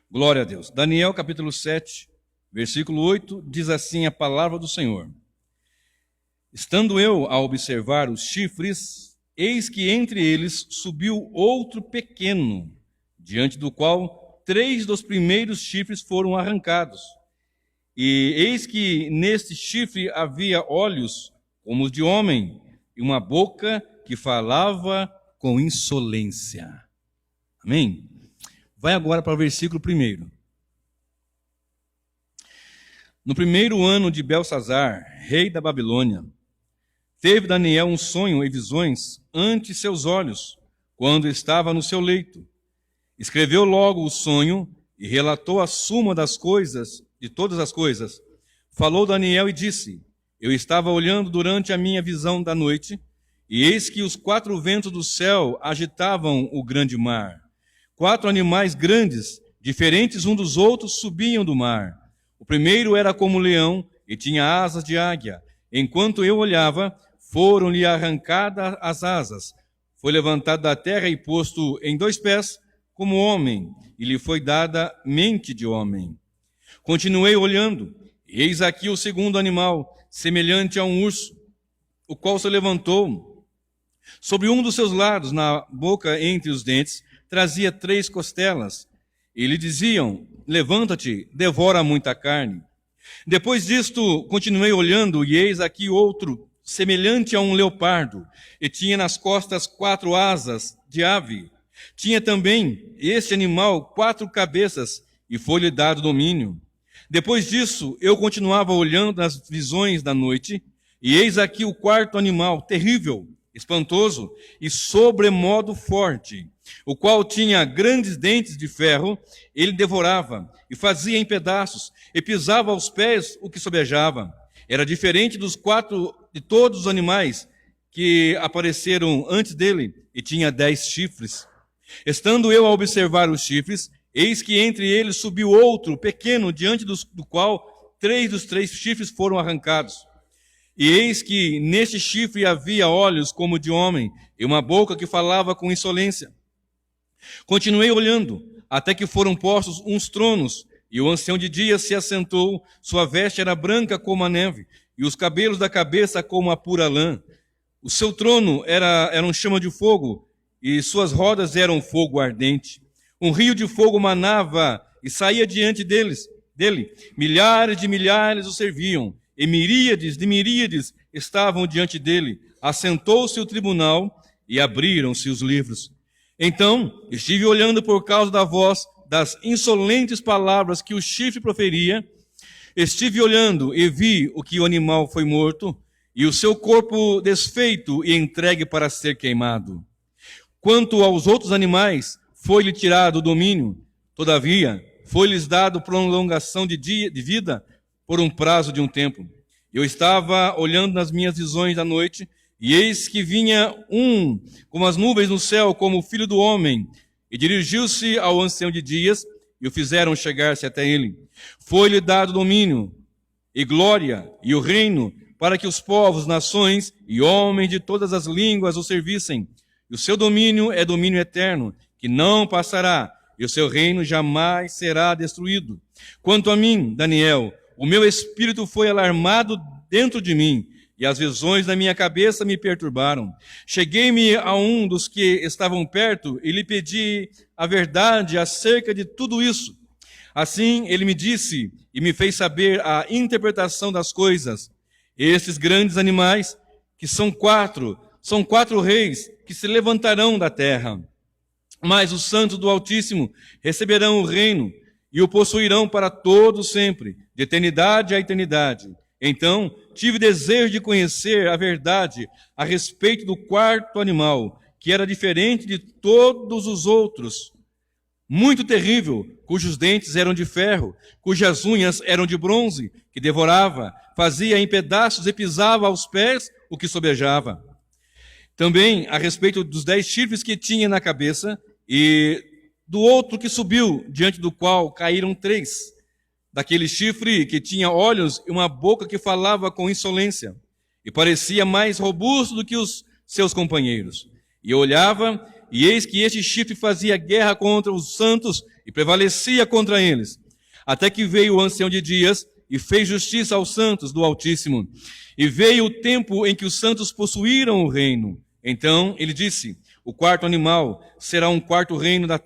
Glória a Deus. Daniel capítulo 7, versículo 8, diz assim a palavra do Senhor. Estando eu a observar os chifres, eis que entre eles subiu outro pequeno, diante do qual 3 dos primeiros chifres foram arrancados. E eis que neste chifre havia olhos como os de homem, e uma boca que falava com insolência. Amém? Vai agora para o versículo 1. No primeiro ano de Belsazar, rei da Babilônia, teve Daniel um sonho e visões ante seus olhos, quando estava no seu leito. Escreveu logo o sonho e relatou a suma das coisas, de todas as coisas. Falou Daniel e disse: Eu estava olhando durante a minha visão da noite, e eis que os 4 ventos do céu agitavam o grande mar. 4 animais grandes, diferentes um dos outros, subiam do mar. O primeiro era como leão e tinha asas de águia. Enquanto eu olhava, foram-lhe arrancadas as asas. Foi levantado da terra e posto em 2 pés, como homem, e lhe foi dada mente de homem. Continuei olhando, e eis aqui o segundo animal, semelhante a um urso, o qual se levantou. Sobre um dos seus lados, na boca entre os dentes, trazia 3 costelas, e lhe diziam: Levanta-te, devora muita carne. Depois disto, continuei olhando, e eis aqui outro, semelhante a um leopardo, e tinha nas costas 4 asas de ave. Tinha também este animal 4 cabeças, e foi-lhe dado domínio. Depois disso, eu continuava olhando nas visões da noite, e eis aqui o 4º animal, terrível, espantoso e sobremodo forte, o qual tinha grandes dentes de ferro. Ele devorava e fazia em pedaços, e pisava aos pés o que sobejava. Era diferente de todos os animais que apareceram antes dele, e tinha 10 chifres. Estando eu a observar os chifres, eis que entre eles subiu outro pequeno, diante do qual 3 dos 3 chifres foram arrancados. E eis que neste chifre havia olhos como de homem, e uma boca que falava com insolência. Continuei olhando, até que foram postos uns tronos, e o ancião de dias se assentou. Sua veste era branca como a neve, e os cabelos da cabeça como a pura lã. O seu trono era um chama de fogo, e suas rodas eram fogo ardente. Um rio de fogo manava e saía diante dele. Milhares de milhares o serviam, e miríades de miríades estavam diante dele. Assentou-se o tribunal e abriram-se os livros. Então estive olhando por causa da voz das insolentes palavras que o chifre proferia. Estive olhando e vi o que o animal foi morto, e o seu corpo desfeito e entregue para ser queimado. Quanto aos outros animais, foi-lhe tirado o domínio. Todavia, foi-lhes dado prolongação de vida por um prazo de um tempo. Eu estava olhando nas minhas visões da noite, e eis que vinha como as nuvens no céu, como o filho do homem, e dirigiu-se ao ancião de dias, e o fizeram chegar-se até ele. Foi-lhe dado domínio, e glória, e o reino, para que os povos, nações e homens de todas as línguas o servissem. E o seu domínio é domínio eterno, que não passará, e o seu reino jamais será destruído. Quanto a mim, Daniel, o meu espírito foi alarmado dentro de mim, e as visões da minha cabeça me perturbaram. Cheguei-me a um dos que estavam perto e lhe pedi a verdade acerca de tudo isso. Assim ele me disse e me fez saber a interpretação das coisas. Estes grandes animais, que são 4 reis que se levantarão da terra. Mas os santos do Altíssimo receberão o reino e o possuirão para todo sempre, de eternidade a eternidade. Então tive desejo de conhecer a verdade a respeito do 4º animal, que era diferente de todos os outros, muito terrível, cujos dentes eram de ferro, cujas unhas eram de bronze, que devorava, fazia em pedaços e pisava aos pés o que sobejava. Também a respeito dos 10 chifres que tinha na cabeça, e do outro que subiu, diante do qual caíram 3. Daquele chifre que tinha olhos e uma boca que falava com insolência, e parecia mais robusto do que os seus companheiros. E eu olhava, e eis que este chifre fazia guerra contra os santos e prevalecia contra eles. Até que veio o ancião de dias e fez justiça aos santos do Altíssimo. E veio o tempo em que os santos possuíram o reino. Então ele disse: o quarto animal será um quarto reino na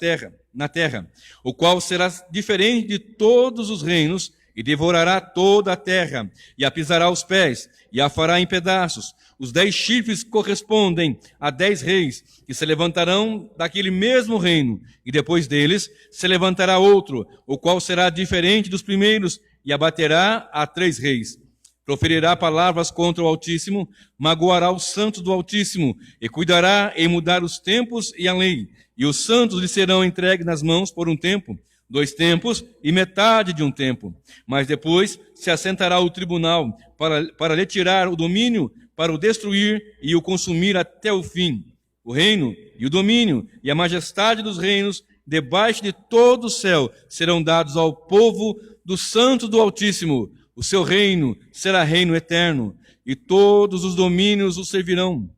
terra, o qual será diferente de todos os reinos, e devorará toda a terra, e a pisará aos pés, e a fará em pedaços. Os 10 chifres correspondem a 10 reis, que se levantarão daquele mesmo reino, e depois deles se levantará outro, o qual será diferente dos primeiros, e abaterá a 3 reis. Proferirá palavras contra o Altíssimo, magoará os santos do Altíssimo, e cuidará em mudar os tempos e a lei. E os santos lhe serão entregues nas mãos por um tempo, 2 tempos e metade de um tempo. Mas depois se assentará o tribunal para lhe tirar o domínio, para o destruir e o consumir até o fim. O reino e o domínio e a majestade dos reinos debaixo de todo o céu serão dados ao povo do santo do Altíssimo. O seu reino será reino eterno, e todos os domínios o servirão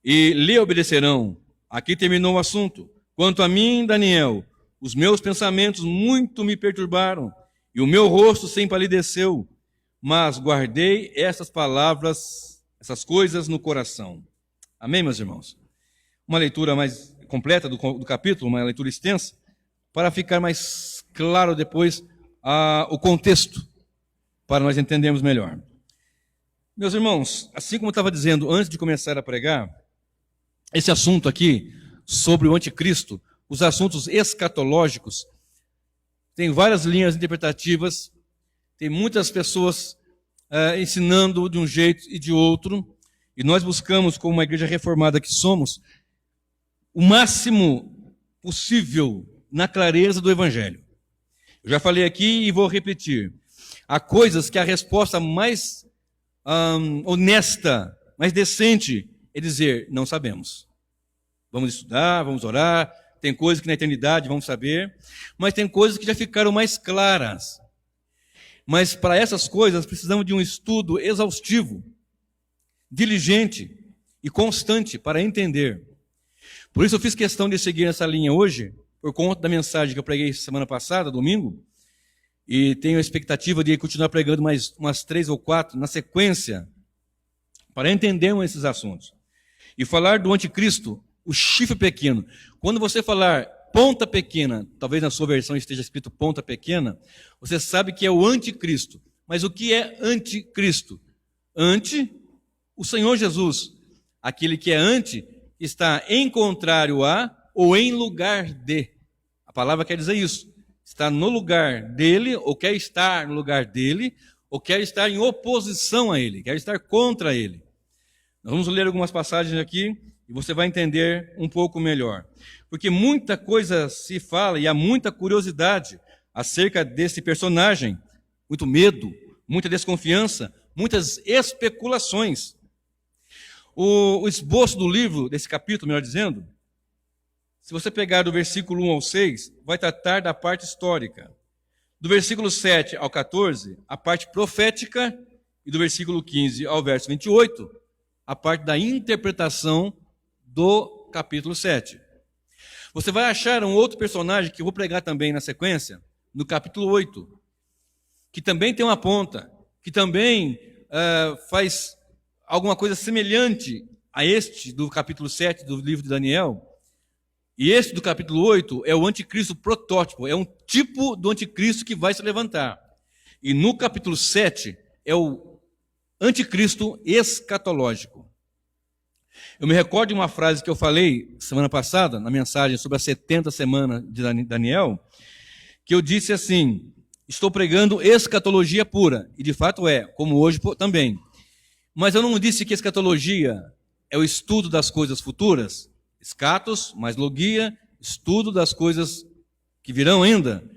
e lhe obedecerão. Aqui terminou o assunto. Quanto a mim, Daniel, os meus pensamentos muito me perturbaram, e o meu rosto se empalideceu, mas guardei essas palavras, essas coisas no coração. Amém, meus irmãos? Uma leitura mais completa do capítulo, uma leitura extensa, para ficar mais claro depois o contexto, para nós entendermos melhor. Meus irmãos, assim como eu estava dizendo antes de começar a pregar, esse assunto aqui, sobre o anticristo, os assuntos escatológicos, tem várias linhas interpretativas, tem muitas pessoas ensinando de um jeito e de outro, e nós buscamos, como uma igreja reformada que somos, o máximo possível na clareza do Evangelho. Eu já falei aqui e vou repetir. Há coisas que a resposta mais honesta, mais decente, é dizer: não sabemos. Vamos estudar, vamos orar. Tem coisas que na eternidade vamos saber, mas tem coisas que já ficaram mais claras. Mas para essas coisas precisamos de um estudo exaustivo, diligente e constante para entender. Por isso eu fiz questão de seguir essa linha hoje, por conta da mensagem que eu preguei semana passada, domingo, e tenho a expectativa de continuar pregando mais umas 3 ou 4 na sequência, para entendermos esses assuntos. E falar do anticristo, o chifre pequeno. Quando você falar ponta pequena, talvez na sua versão esteja escrito ponta pequena, você sabe que é o anticristo. Mas o que é anticristo? Ante, o Senhor Jesus. Aquele que é ante, está em contrário a ou em lugar de. A palavra quer dizer isso. Está no lugar dele, ou quer estar no lugar dele, ou quer estar em oposição a ele, quer estar contra ele. Nós vamos ler algumas passagens aqui, e você vai entender um pouco melhor. Porque muita coisa se fala e há muita curiosidade acerca desse personagem. Muito medo, muita desconfiança, muitas especulações. O esboço do livro, desse capítulo, melhor dizendo, se você pegar do versículo 1 ao 6, vai tratar da parte histórica. Do versículo 7 ao 14, a parte profética, e do versículo 15 ao verso 28, a parte da interpretação do capítulo 7. Você vai achar um outro personagem que eu vou pregar também na sequência, no capítulo 8, que também tem uma ponta, que também faz alguma coisa semelhante a este do capítulo 7 do livro de Daniel. E este do capítulo 8 é o anticristo protótipo, é um tipo do anticristo que vai se levantar. E no capítulo 7 é o anticristo escatológico. Eu me recordo de uma frase que eu falei semana passada, na mensagem sobre as 70 semanas de Daniel, que eu disse assim: estou pregando escatologia pura, e de fato é, como hoje também. Mas eu não disse que escatologia é o estudo das coisas futuras, escatos, mais logia, estudo das coisas que virão ainda.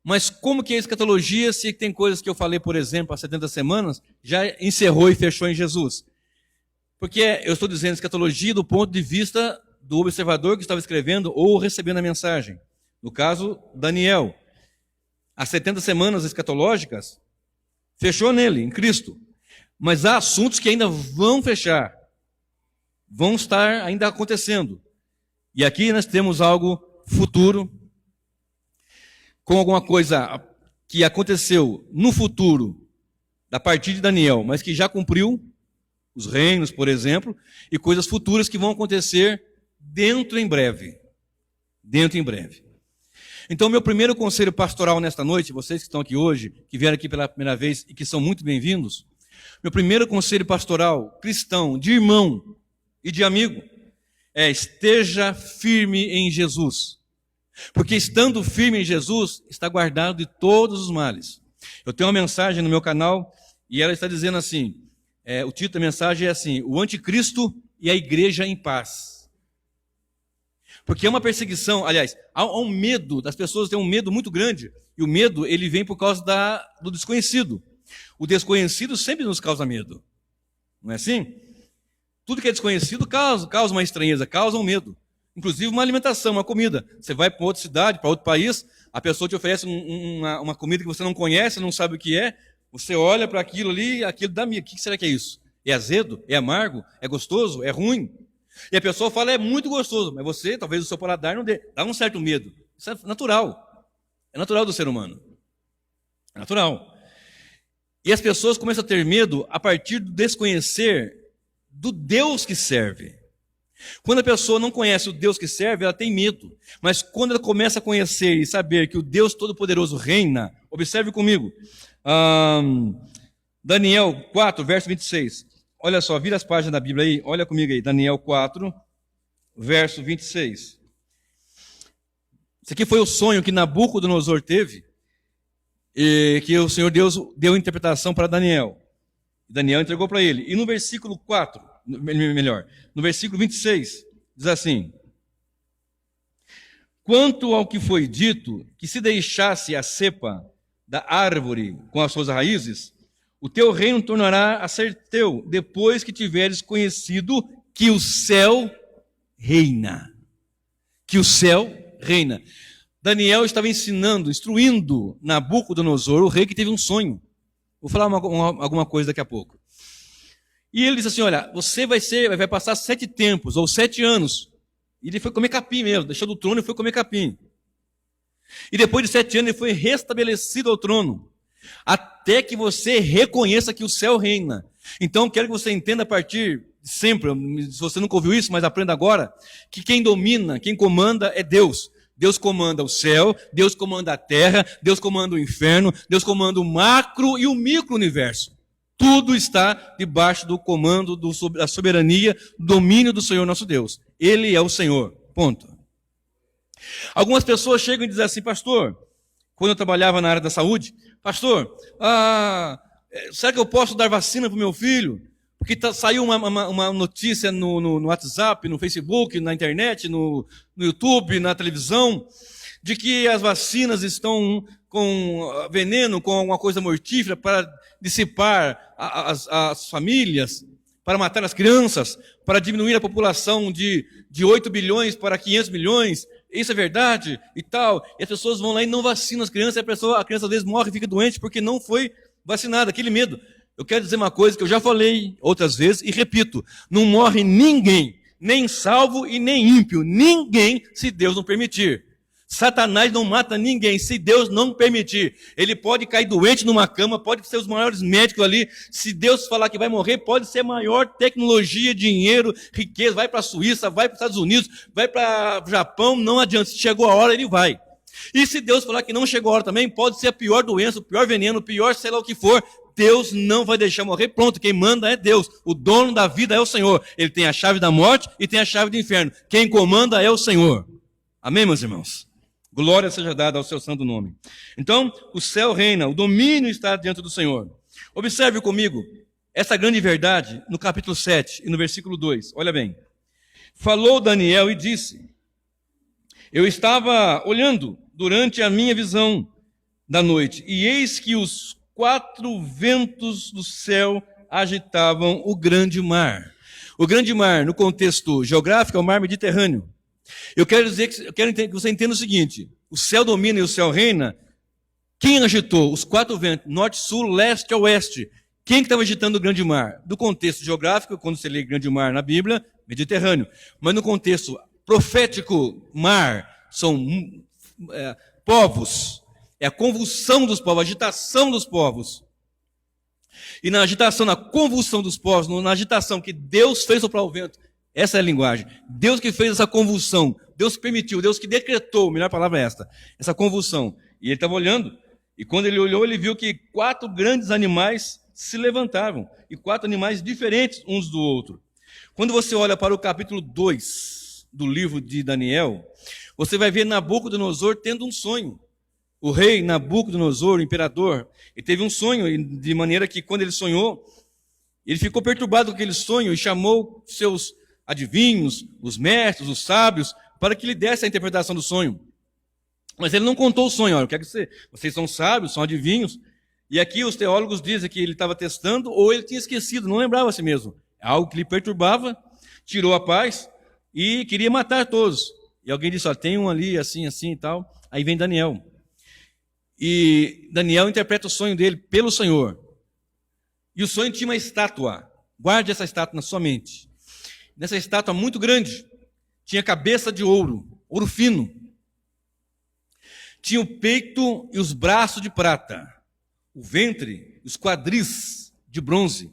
Mas como que é escatologia se tem coisas que eu falei, por exemplo, há 70 semanas, já encerrou e fechou em Jesus? Porque eu estou dizendo escatologia do ponto de vista do observador que estava escrevendo ou recebendo a mensagem. No caso, Daniel. As 70 semanas escatológicas, fechou nele, em Cristo. Mas há assuntos que ainda vão fechar. vão estar ainda acontecendo. E aqui nós temos algo futuro, com alguma coisa que aconteceu no futuro, da partir de Daniel, mas que já cumpriu, os reinos, por exemplo, e coisas futuras que vão acontecer dentro em breve. Dentro em breve. Então, meu primeiro conselho pastoral nesta noite, vocês que estão aqui hoje, que vieram aqui pela primeira vez e que são muito bem-vindos, meu primeiro conselho pastoral cristão, de irmão e de amigo, é: esteja firme em Jesus. Porque estando firme em Jesus, está guardado de todos os males. Eu tenho uma mensagem no meu canal e ela está dizendo assim, o título da mensagem é assim: o anticristo e a igreja em paz. Porque é uma perseguição, aliás, há um medo, das pessoas têm um medo muito grande, e o medo ele vem por causa do desconhecido. O desconhecido sempre nos causa medo, não é assim? Tudo que é desconhecido causa uma estranheza, causa um medo. Inclusive uma alimentação, uma comida. Você vai para outra cidade, para outro país, a pessoa te oferece uma comida que você não conhece, não sabe o que é, você olha para aquilo ali, aquilo dá medo. O que será que é isso? É azedo? É amargo? É gostoso? É ruim? E a pessoa fala: é muito gostoso, mas você, talvez o seu paladar não dê. Dá um certo medo. Isso é natural. É natural do ser humano. É natural. E as pessoas começam a ter medo a partir do desconhecer do Deus que serve. Quando a pessoa não conhece o Deus que serve, ela tem medo. Mas quando ela começa a conhecer e saber que o Deus Todo-Poderoso reina, observe comigo. Daniel 4, verso 26. Olha só, vira as páginas da Bíblia aí, olha comigo aí, Daniel 4, verso 26. Isso aqui foi o sonho que Nabucodonosor teve, e que o Senhor Deus deu interpretação para Daniel. Daniel entregou para ele. E no versículo 4, no versículo 26, diz assim: quanto ao que foi dito, que se deixasse a cepa da árvore com as suas raízes, o teu reino tornará a ser teu, depois que tiveres conhecido que o céu reina. Que o céu reina. Daniel estava instruindo Nabucodonosor, o rei que teve um sonho. Vou falar alguma coisa daqui a pouco. E ele disse assim: olha, você vai passar 7 tempos, ou 7 anos. E ele foi comer capim mesmo, deixou do trono e foi comer capim. E depois de 7 anos ele foi restabelecido ao trono, até que você reconheça que o céu reina. Então, quero que você entenda a partir de sempre, se você nunca ouviu isso, mas aprenda agora, que quem domina, quem comanda é Deus. Deus comanda o céu, Deus comanda a terra, Deus comanda o inferno, Deus comanda o macro e o micro-universo. Tudo está debaixo do comando, da soberania, do domínio do Senhor nosso Deus. Ele é o Senhor. Ponto. Algumas pessoas chegam e dizem assim: pastor, quando eu trabalhava na área da saúde, pastor, será que eu posso dar vacina para o meu filho? Porque saiu uma notícia no WhatsApp, no Facebook, na internet, no YouTube, na televisão, de que as vacinas estão com veneno, com alguma coisa mortífera para dissipar as famílias, para matar as crianças, para diminuir a população de 8 bilhões para 500 milhões. Isso é verdade e tal. E as pessoas vão lá e não vacinam as crianças, e a criança às vezes morre e fica doente porque não foi vacinada, aquele medo. Eu quero dizer uma coisa que eu já falei outras vezes e repito: não morre ninguém, nem salvo e nem ímpio, ninguém, se Deus não permitir. Satanás não mata ninguém, se Deus não permitir. Ele pode cair doente numa cama, pode ser os maiores médicos ali. Se Deus falar que vai morrer, pode ser maior tecnologia, dinheiro, riqueza. Vai para a Suíça, vai para os Estados Unidos, vai para o Japão, não adianta. Se chegou a hora, ele vai. E se Deus falar que não chegou a hora também, pode ser a pior doença, o pior veneno, o pior sei lá o que for. Deus não vai deixar morrer, pronto, quem manda é Deus. O dono da vida é o Senhor. Ele tem a chave da morte e tem a chave do inferno. Quem comanda é o Senhor. Amém, meus irmãos? Glória seja dada ao seu santo nome. Então, o céu reina, o domínio está diante do Senhor. Observe comigo essa grande verdade no capítulo 7 e no versículo 2. Olha bem. Falou Daniel e disse: eu estava olhando durante a minha visão da noite, e eis que os 4 ventos do céu agitavam o grande mar. O grande mar, no contexto geográfico, é o mar Mediterrâneo. Eu quero que você entenda o seguinte: o céu domina e o céu reina. Quem agitou os 4 ventos, norte, sul, leste e oeste? Quem que estava agitando o grande mar? Do contexto geográfico, quando você lê grande mar na Bíblia, Mediterrâneo. Mas no contexto profético, mar, são povos. É a convulsão dos povos, a agitação dos povos. E na agitação, na convulsão dos povos, na agitação que Deus fez soprar o vento, essa é a linguagem. Deus que fez essa convulsão, Deus que permitiu, Deus que decretou, a melhor palavra é essa convulsão. E ele estava olhando, e quando ele olhou, ele viu que 4 grandes animais se levantavam, e 4 animais diferentes uns do outro. Quando você olha para o capítulo 2 do livro de Daniel, você vai ver Nabucodonosor tendo um sonho. O rei Nabucodonosor, o imperador, ele teve um sonho, de maneira que quando ele sonhou, ele ficou perturbado com aquele sonho e chamou seus adivinhos, os mestres, os sábios, para que lhe desse a interpretação do sonho. Mas ele não contou o sonho. Olha, eu quero que vocês são sábios, são adivinhos. E aqui os teólogos dizem que ele estava testando ou ele tinha esquecido, não lembrava a si mesmo. É algo que lhe perturbava, tirou a paz e queria matar todos. E alguém disse, olha, tem um ali, assim, assim e tal. Aí vem Daniel. E Daniel interpreta o sonho dele pelo Senhor. E o sonho tinha uma estátua. Guarde essa estátua na sua mente. Nessa estátua muito grande, tinha cabeça de ouro, ouro fino. Tinha o peito e os braços de prata, o ventre e os quadris de bronze,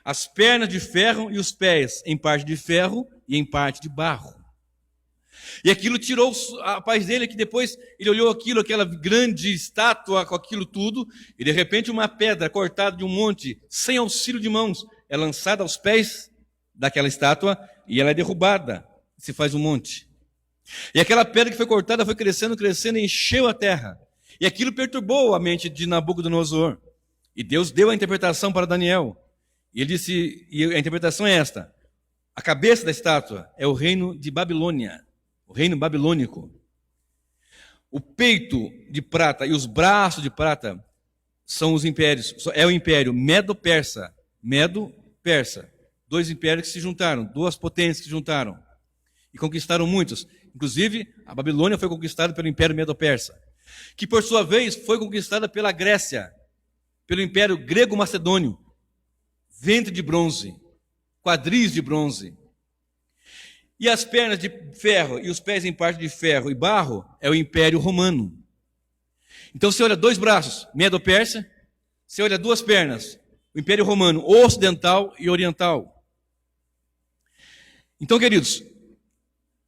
as pernas de ferro e os pés em parte de ferro e em parte de barro. E aquilo tirou a paz dele, que depois ele olhou aquilo, aquela grande estátua com aquilo tudo, e de repente uma pedra cortada de um monte, sem auxílio de mãos, é lançada aos pés daquela estátua e ela é derrubada, se faz um monte. E aquela pedra que foi cortada foi crescendo, crescendo e encheu a terra. E aquilo perturbou a mente de Nabucodonosor. E Deus deu a interpretação para Daniel. E ele disse, e a interpretação é esta: a cabeça da estátua é o reino de Babilônia, o reino babilônico. O peito de prata e os braços de prata são os impérios, é o império Medo-Persa. Medo-Persa. 2 impérios que se juntaram, 2 potências que se juntaram e conquistaram muitos. Inclusive, a Babilônia foi conquistada pelo Império Medo-Persa, que por sua vez foi conquistada pela Grécia, pelo Império Grego-Macedônio. Ventre de bronze, quadris de bronze. E as pernas de ferro e os pés em parte de ferro e barro é o Império Romano. Então você olha 2 braços, Medo-Persa, você olha 2 pernas, o Império Romano, ocidental e oriental. Então, queridos,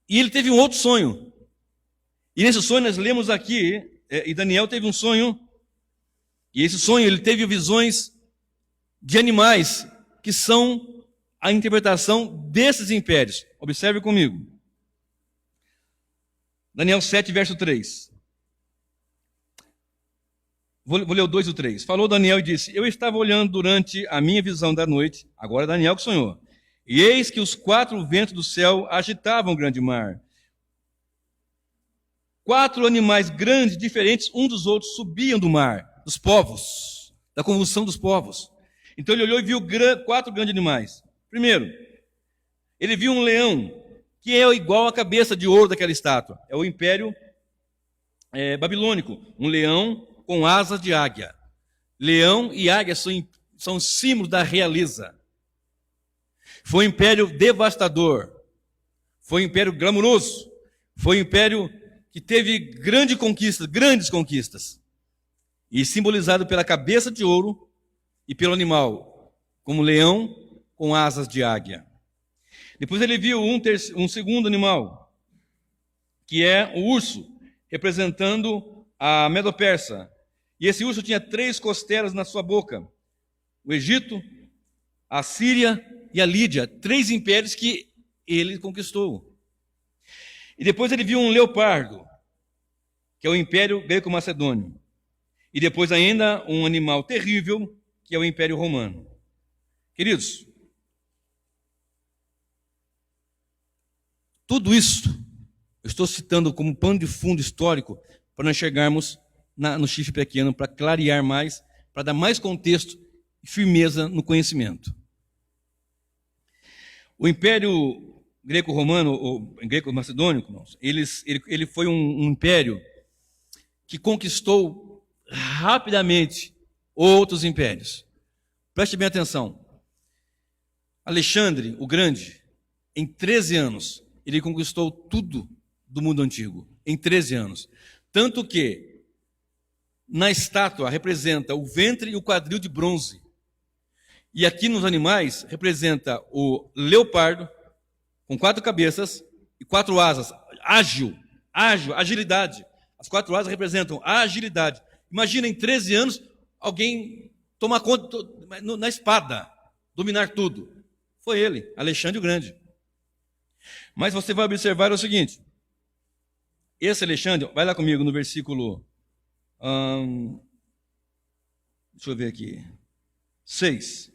e ele teve um outro sonho. E nesse sonho nós lemos aqui, e Daniel teve um sonho, e esse sonho ele teve visões de animais, que são a interpretação desses impérios. Observe comigo. Daniel 7, verso 3. Vou ler o 2 e o 3. Falou Daniel e disse, eu estava olhando durante a minha visão da noite, agora Daniel que sonhou, e eis que os 4 ventos do céu agitavam o grande mar. 4 animais grandes, diferentes uns dos outros, subiam do mar, dos povos, da convulsão dos povos. Então ele olhou e viu 4 grandes animais. Primeiro, ele viu um leão, que é igual à cabeça de ouro daquela estátua. É o Império Babilônico. Um leão com asas de águia. Leão e águia são símbolos da realeza. Foi um império devastador. Foi um império glamuroso. Foi um império que teve grandes conquistas. E simbolizado pela cabeça de ouro e pelo animal, como leão com asas de águia. Depois ele viu um segundo animal, que é o urso, representando a Medo-Persa. E esse urso tinha 3 costelas na sua boca. O Egito, a Síria e a Lídia, 3 impérios que ele conquistou. E depois ele viu um leopardo, que é o Império Greco-Macedônio. E depois ainda um animal terrível, que é o Império Romano. Queridos, tudo isso eu estou citando como pano de fundo histórico para nós chegarmos no chifre pequeno, para clarear mais, para dar mais contexto e firmeza no conhecimento. O Império Greco-Romano, ou Greco-Macedônico, ele foi um império que conquistou rapidamente outros impérios. Preste bem atenção. Alexandre, o Grande, em 13 anos, ele conquistou tudo do mundo antigo. Em 13 anos. Tanto que, na estátua, representa o ventre e o quadril de bronze. E aqui nos animais, representa o leopardo, com 4 cabeças e 4 asas. Ágil, agilidade. As 4 asas representam a agilidade. Imagina, em 13 anos, alguém tomar conta na espada, dominar tudo. Foi ele, Alexandre o Grande. Mas você vai observar o seguinte. Esse Alexandre, vai lá comigo no versículo... deixa eu ver aqui. 6.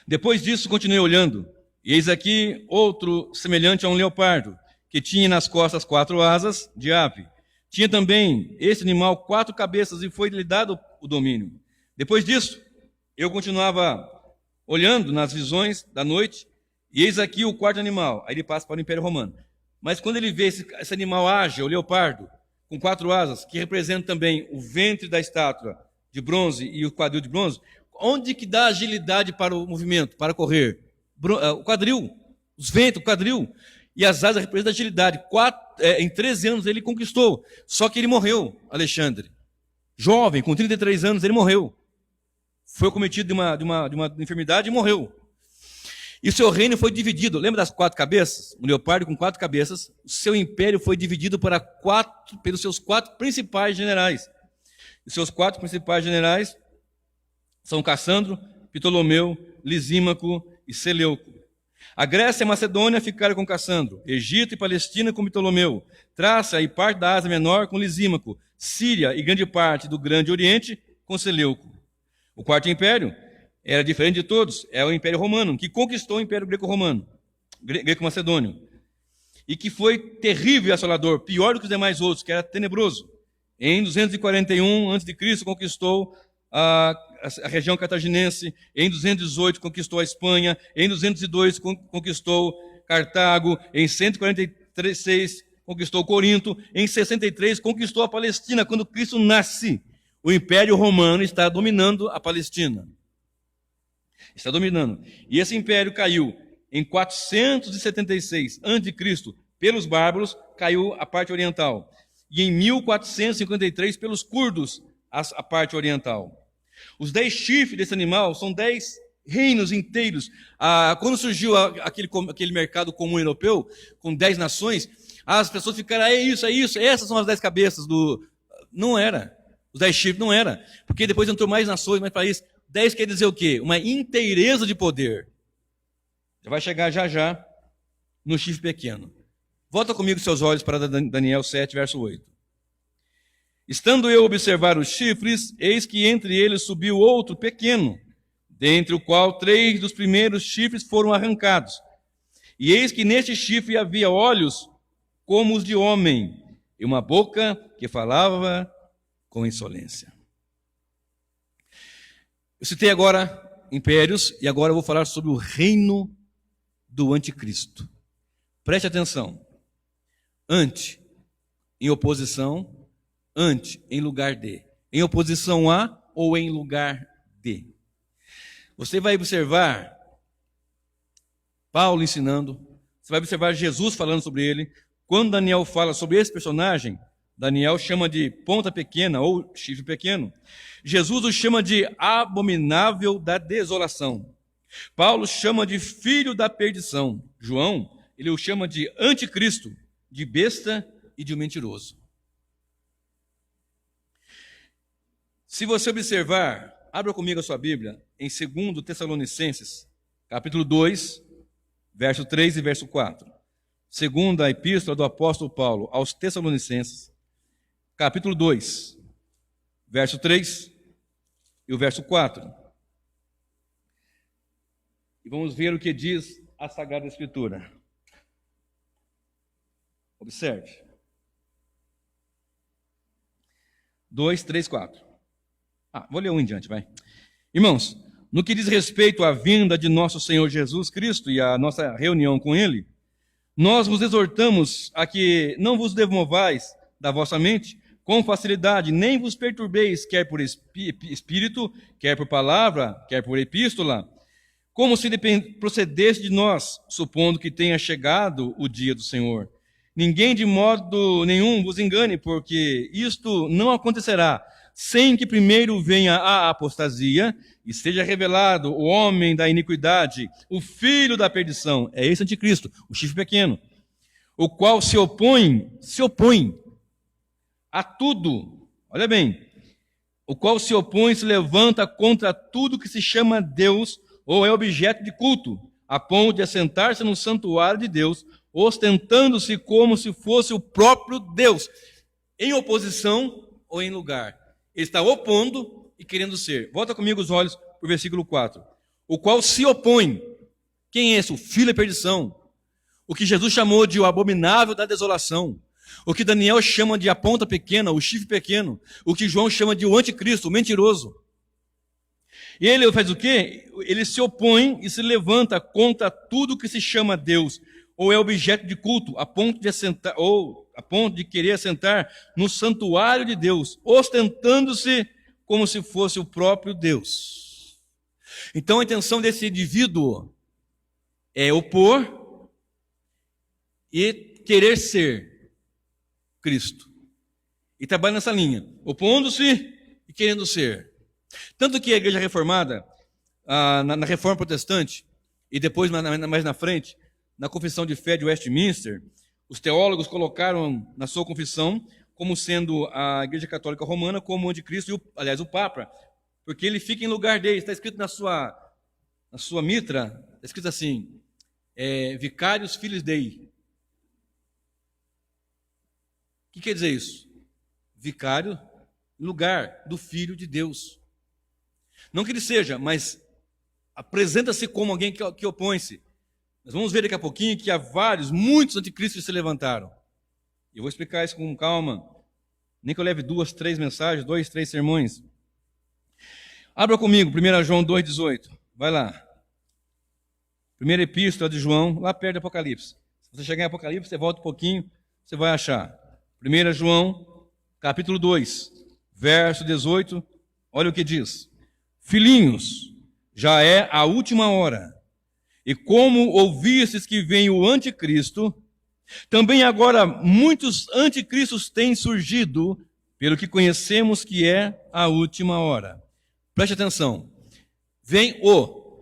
Depois disso, continuei olhando. E eis aqui outro semelhante a um leopardo, que tinha nas costas 4 asas de ave. Tinha também este animal 4 cabeças e foi-lhe dado o domínio. Depois disso, eu continuava olhando nas visões da noite, e eis aqui o 4º animal. Aí ele passa para o Império Romano. Mas quando ele vê esse animal ágil, o leopardo, com 4 asas, que representa também o ventre da estátua de bronze e o quadril de bronze, onde que dá agilidade para o movimento, para correr? O quadril, os ventos, o quadril. E as asas representam agilidade. Em 13 anos ele conquistou. Só que ele morreu, Alexandre. Jovem, com 33 anos, ele morreu. Foi cometido de uma enfermidade e morreu. E o seu reino foi dividido. Lembra das 4 cabeças? Um leopardo com 4 cabeças. O seu império foi dividido pelos seus 4 principais generais. Os seus 4 principais generais são Cassandro, Ptolomeu, Lisímaco e Seleuco. A Grécia e a Macedônia ficaram com Cassandro, Egito e Palestina com Ptolomeu, Trácia e parte da Ásia Menor com Lisímaco, Síria e grande parte do Grande Oriente com Seleuco. O 4º império era diferente de todos, é o Império Romano, que conquistou o Império Greco-Romano, Greco-Macedônio, e que foi terrível e assolador, pior do que os demais outros, que era tenebroso. Em 241 a.C. conquistou a região cartaginense, em 218 conquistou a Espanha, em 202 conquistou Cartago, em 146 conquistou Corinto, em 63 conquistou a Palestina. Quando Cristo nasce, o Império Romano está dominando a Palestina. Está dominando. E esse império caiu em 476 a.C. pelos bárbaros, caiu a parte oriental. E em 1453 pelos curdos, a parte oriental. Os 10 chifres desse animal são 10 reinos inteiros. Quando surgiu aquele mercado comum europeu, com 10 nações, as pessoas ficaram, é isso, essas são as 10 cabeças do... Não era. Os 10 chifres não era. Porque depois entrou mais nações, mais países. 10 quer dizer o quê? Uma inteireza de poder. Já vai chegar já no chifre pequeno. Volta comigo seus olhos para Daniel 7, verso 8. Estando eu a observar os chifres, eis que entre eles subiu outro pequeno, dentre o qual 3 dos primeiros chifres foram arrancados. E eis que neste chifre havia olhos como os de homem, e uma boca que falava com insolência. Eu citei agora impérios, e agora eu vou falar sobre o reino do anticristo. Preste atenção. Ante, em oposição, ante, em lugar de. Em oposição a ou em lugar de. Você vai observar Paulo ensinando, você vai observar Jesus falando sobre ele. Quando Daniel fala sobre esse personagem, Daniel chama de ponta pequena ou chifre pequeno. Jesus o chama de abominável da desolação. Paulo chama de filho da perdição. João, ele o chama de anticristo, de besta e de mentiroso. Se você observar, abra comigo a sua Bíblia em 2 Tessalonicenses, capítulo 2, verso 3 e verso 4. Segunda epístola do apóstolo Paulo aos Tessalonicenses, capítulo 2, verso 3 e o verso 4. E vamos ver o que diz a Sagrada Escritura. Observe. 2, 3, 4. Vou ler um em diante, vai. Irmãos, no que diz respeito à vinda de nosso Senhor Jesus Cristo e à nossa reunião com Ele, nós vos exortamos a que não vos demovais da vossa mente, com facilidade, nem vos perturbeis, quer por espírito, quer por palavra, quer por epístola, como se procedesse de nós, supondo que tenha chegado o dia do Senhor. Ninguém de modo nenhum vos engane, porque isto não acontecerá, sem que primeiro venha a apostasia e seja revelado o homem da iniquidade, o filho da perdição, é esse anticristo, o chifre pequeno, o qual se opõe a tudo, olha bem, o qual se opõe, se levanta contra tudo que se chama Deus ou é objeto de culto, a ponto de assentar-se no santuário de Deus, ostentando-se como se fosse o próprio Deus, em oposição ou em lugar. Ele está opondo e querendo ser. Volta comigo os olhos para o versículo 4. O qual se opõe. Quem é esse? O filho da perdição. O que Jesus chamou de o abominável da desolação. O que Daniel chama de a ponta pequena, o chifre pequeno. O que João chama de o anticristo, o mentiroso. E ele faz o quê? Ele se opõe e se levanta contra tudo que se chama Deus, ou é objeto de culto, a ponto de querer assentar no santuário de Deus, ostentando-se como se fosse o próprio Deus. Então a intenção desse indivíduo é opor e querer ser Cristo. E trabalha nessa linha, opondo-se e querendo ser. Tanto que a igreja reformada, na reforma protestante, e depois mais na frente, na confissão de fé de Westminster, os teólogos colocaram na sua confissão como sendo a igreja católica romana como o anticristo, aliás, o Papa, porque ele fica em lugar dele. Está escrito na sua mitra, está escrito assim, Vicarius Filius Dei. O que quer dizer isso? Vicário, lugar do Filho de Deus. Não que ele seja, mas apresenta-se como alguém que opõe-se. Nós vamos ver daqui a pouquinho que há muitos anticristos que se levantaram. Eu vou explicar isso com calma. Nem que eu leve 2, 3 mensagens, 2, 3 sermões. Abra comigo, 1 João 2,18. Vai lá. Primeira epístola de João, lá perto do Apocalipse. Se você chegar em Apocalipse, você volta um pouquinho, você vai achar. 1 João, capítulo 2, verso 18. Olha o que diz. Filhinhos, já é a última hora. E como ouvistes que vem o anticristo, também agora muitos anticristos têm surgido, pelo que conhecemos que é a última hora. Preste atenção. Vem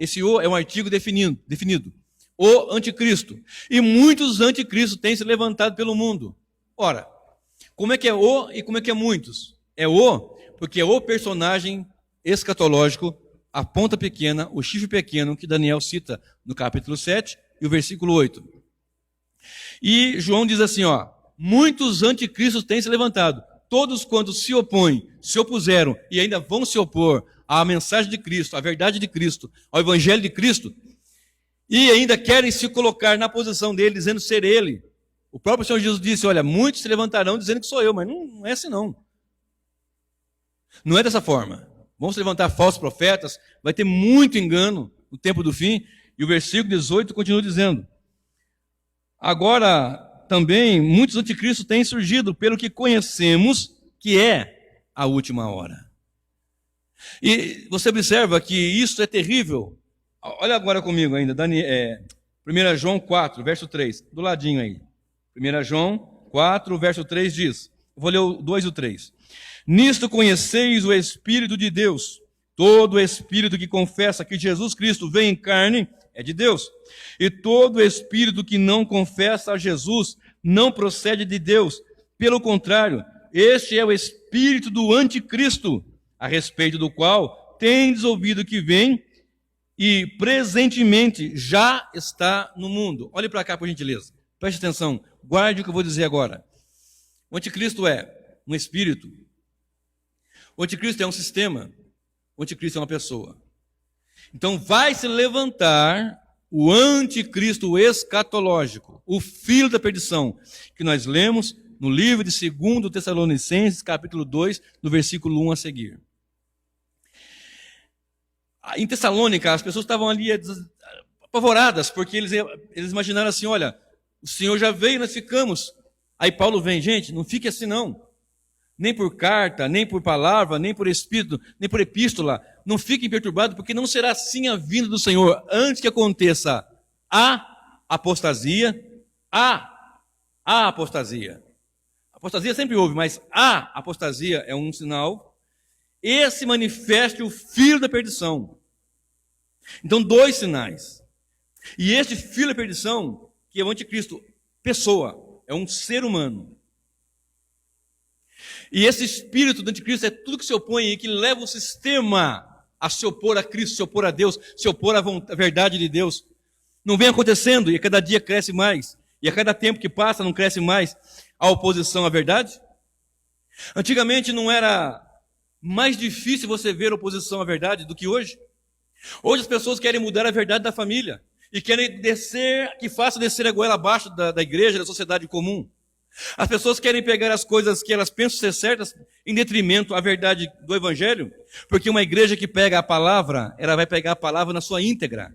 esse o é um artigo definido. O anticristo. E muitos anticristos têm se levantado pelo mundo. Ora, como é que é o e como é que é muitos? É o porque é o personagem escatológico, a ponta pequena, o chifre pequeno, que Daniel cita no capítulo 7 e o versículo 8. E João diz assim, muitos anticristos têm se levantado. Todos quando se opõem, se opuseram e ainda vão se opor à mensagem de Cristo, à verdade de Cristo, ao evangelho de Cristo, e ainda querem se colocar na posição dele, dizendo ser ele. O próprio Senhor Jesus disse, olha, muitos se levantarão dizendo que sou eu, mas não é assim não. Não é dessa forma. Vão se levantar falsos profetas, vai ter muito engano no tempo do fim. E o versículo 18 continua dizendo, agora também muitos anticristos têm surgido, pelo que conhecemos que é a última hora. E você observa que isso é terrível. Olha agora comigo ainda, 1 João 4, verso 3, do ladinho aí. 1 João 4, verso 3 diz, vou ler o 2 e o 3. Nisto conheceis o Espírito de Deus. Todo espírito que confessa que Jesus Cristo veio em carne é de Deus. E todo espírito que não confessa a Jesus não procede de Deus. Pelo contrário, este é o espírito do anticristo, a respeito do qual tendes ouvido que vem e presentemente já está no mundo. Olhe para cá, por gentileza. Preste atenção. Guarde o que eu vou dizer agora. O anticristo é um espírito. O anticristo é um sistema. O anticristo é uma pessoa. Então vai se levantar o anticristo escatológico, o filho da perdição, que nós lemos no livro de 2 Tessalonicenses, capítulo 2, no versículo 1 a seguir. Em Tessalônica, as pessoas estavam ali apavoradas, porque eles imaginaram assim, olha, o Senhor já veio, nós ficamos. Aí Paulo vem, gente, não fique assim não. nem por carta, nem por palavra, nem por espírito, nem por epístola. Não fiquem perturbados, porque não será assim a vinda do Senhor, antes que aconteça a apostasia, a apostasia. Apostasia sempre houve, mas a apostasia é um sinal. E se manifeste o filho da perdição. Então, 2 sinais. E este filho da perdição, que é o anticristo, pessoa, é um ser humano. E esse espírito do anticristo é tudo que se opõe e que leva o sistema a se opor a Cristo, se opor a Deus, se opor à verdade de Deus. Não vem acontecendo e a cada dia cresce mais. E a cada tempo que passa não cresce mais a oposição à verdade? Antigamente não era mais difícil você ver oposição à verdade do que hoje? Hoje as pessoas querem mudar a verdade da família e querem que faça descer a goela abaixo da igreja, da sociedade comum. As pessoas querem pegar as coisas que elas pensam ser certas em detrimento à verdade do Evangelho, porque uma igreja que pega a palavra, ela vai pegar a palavra na sua íntegra.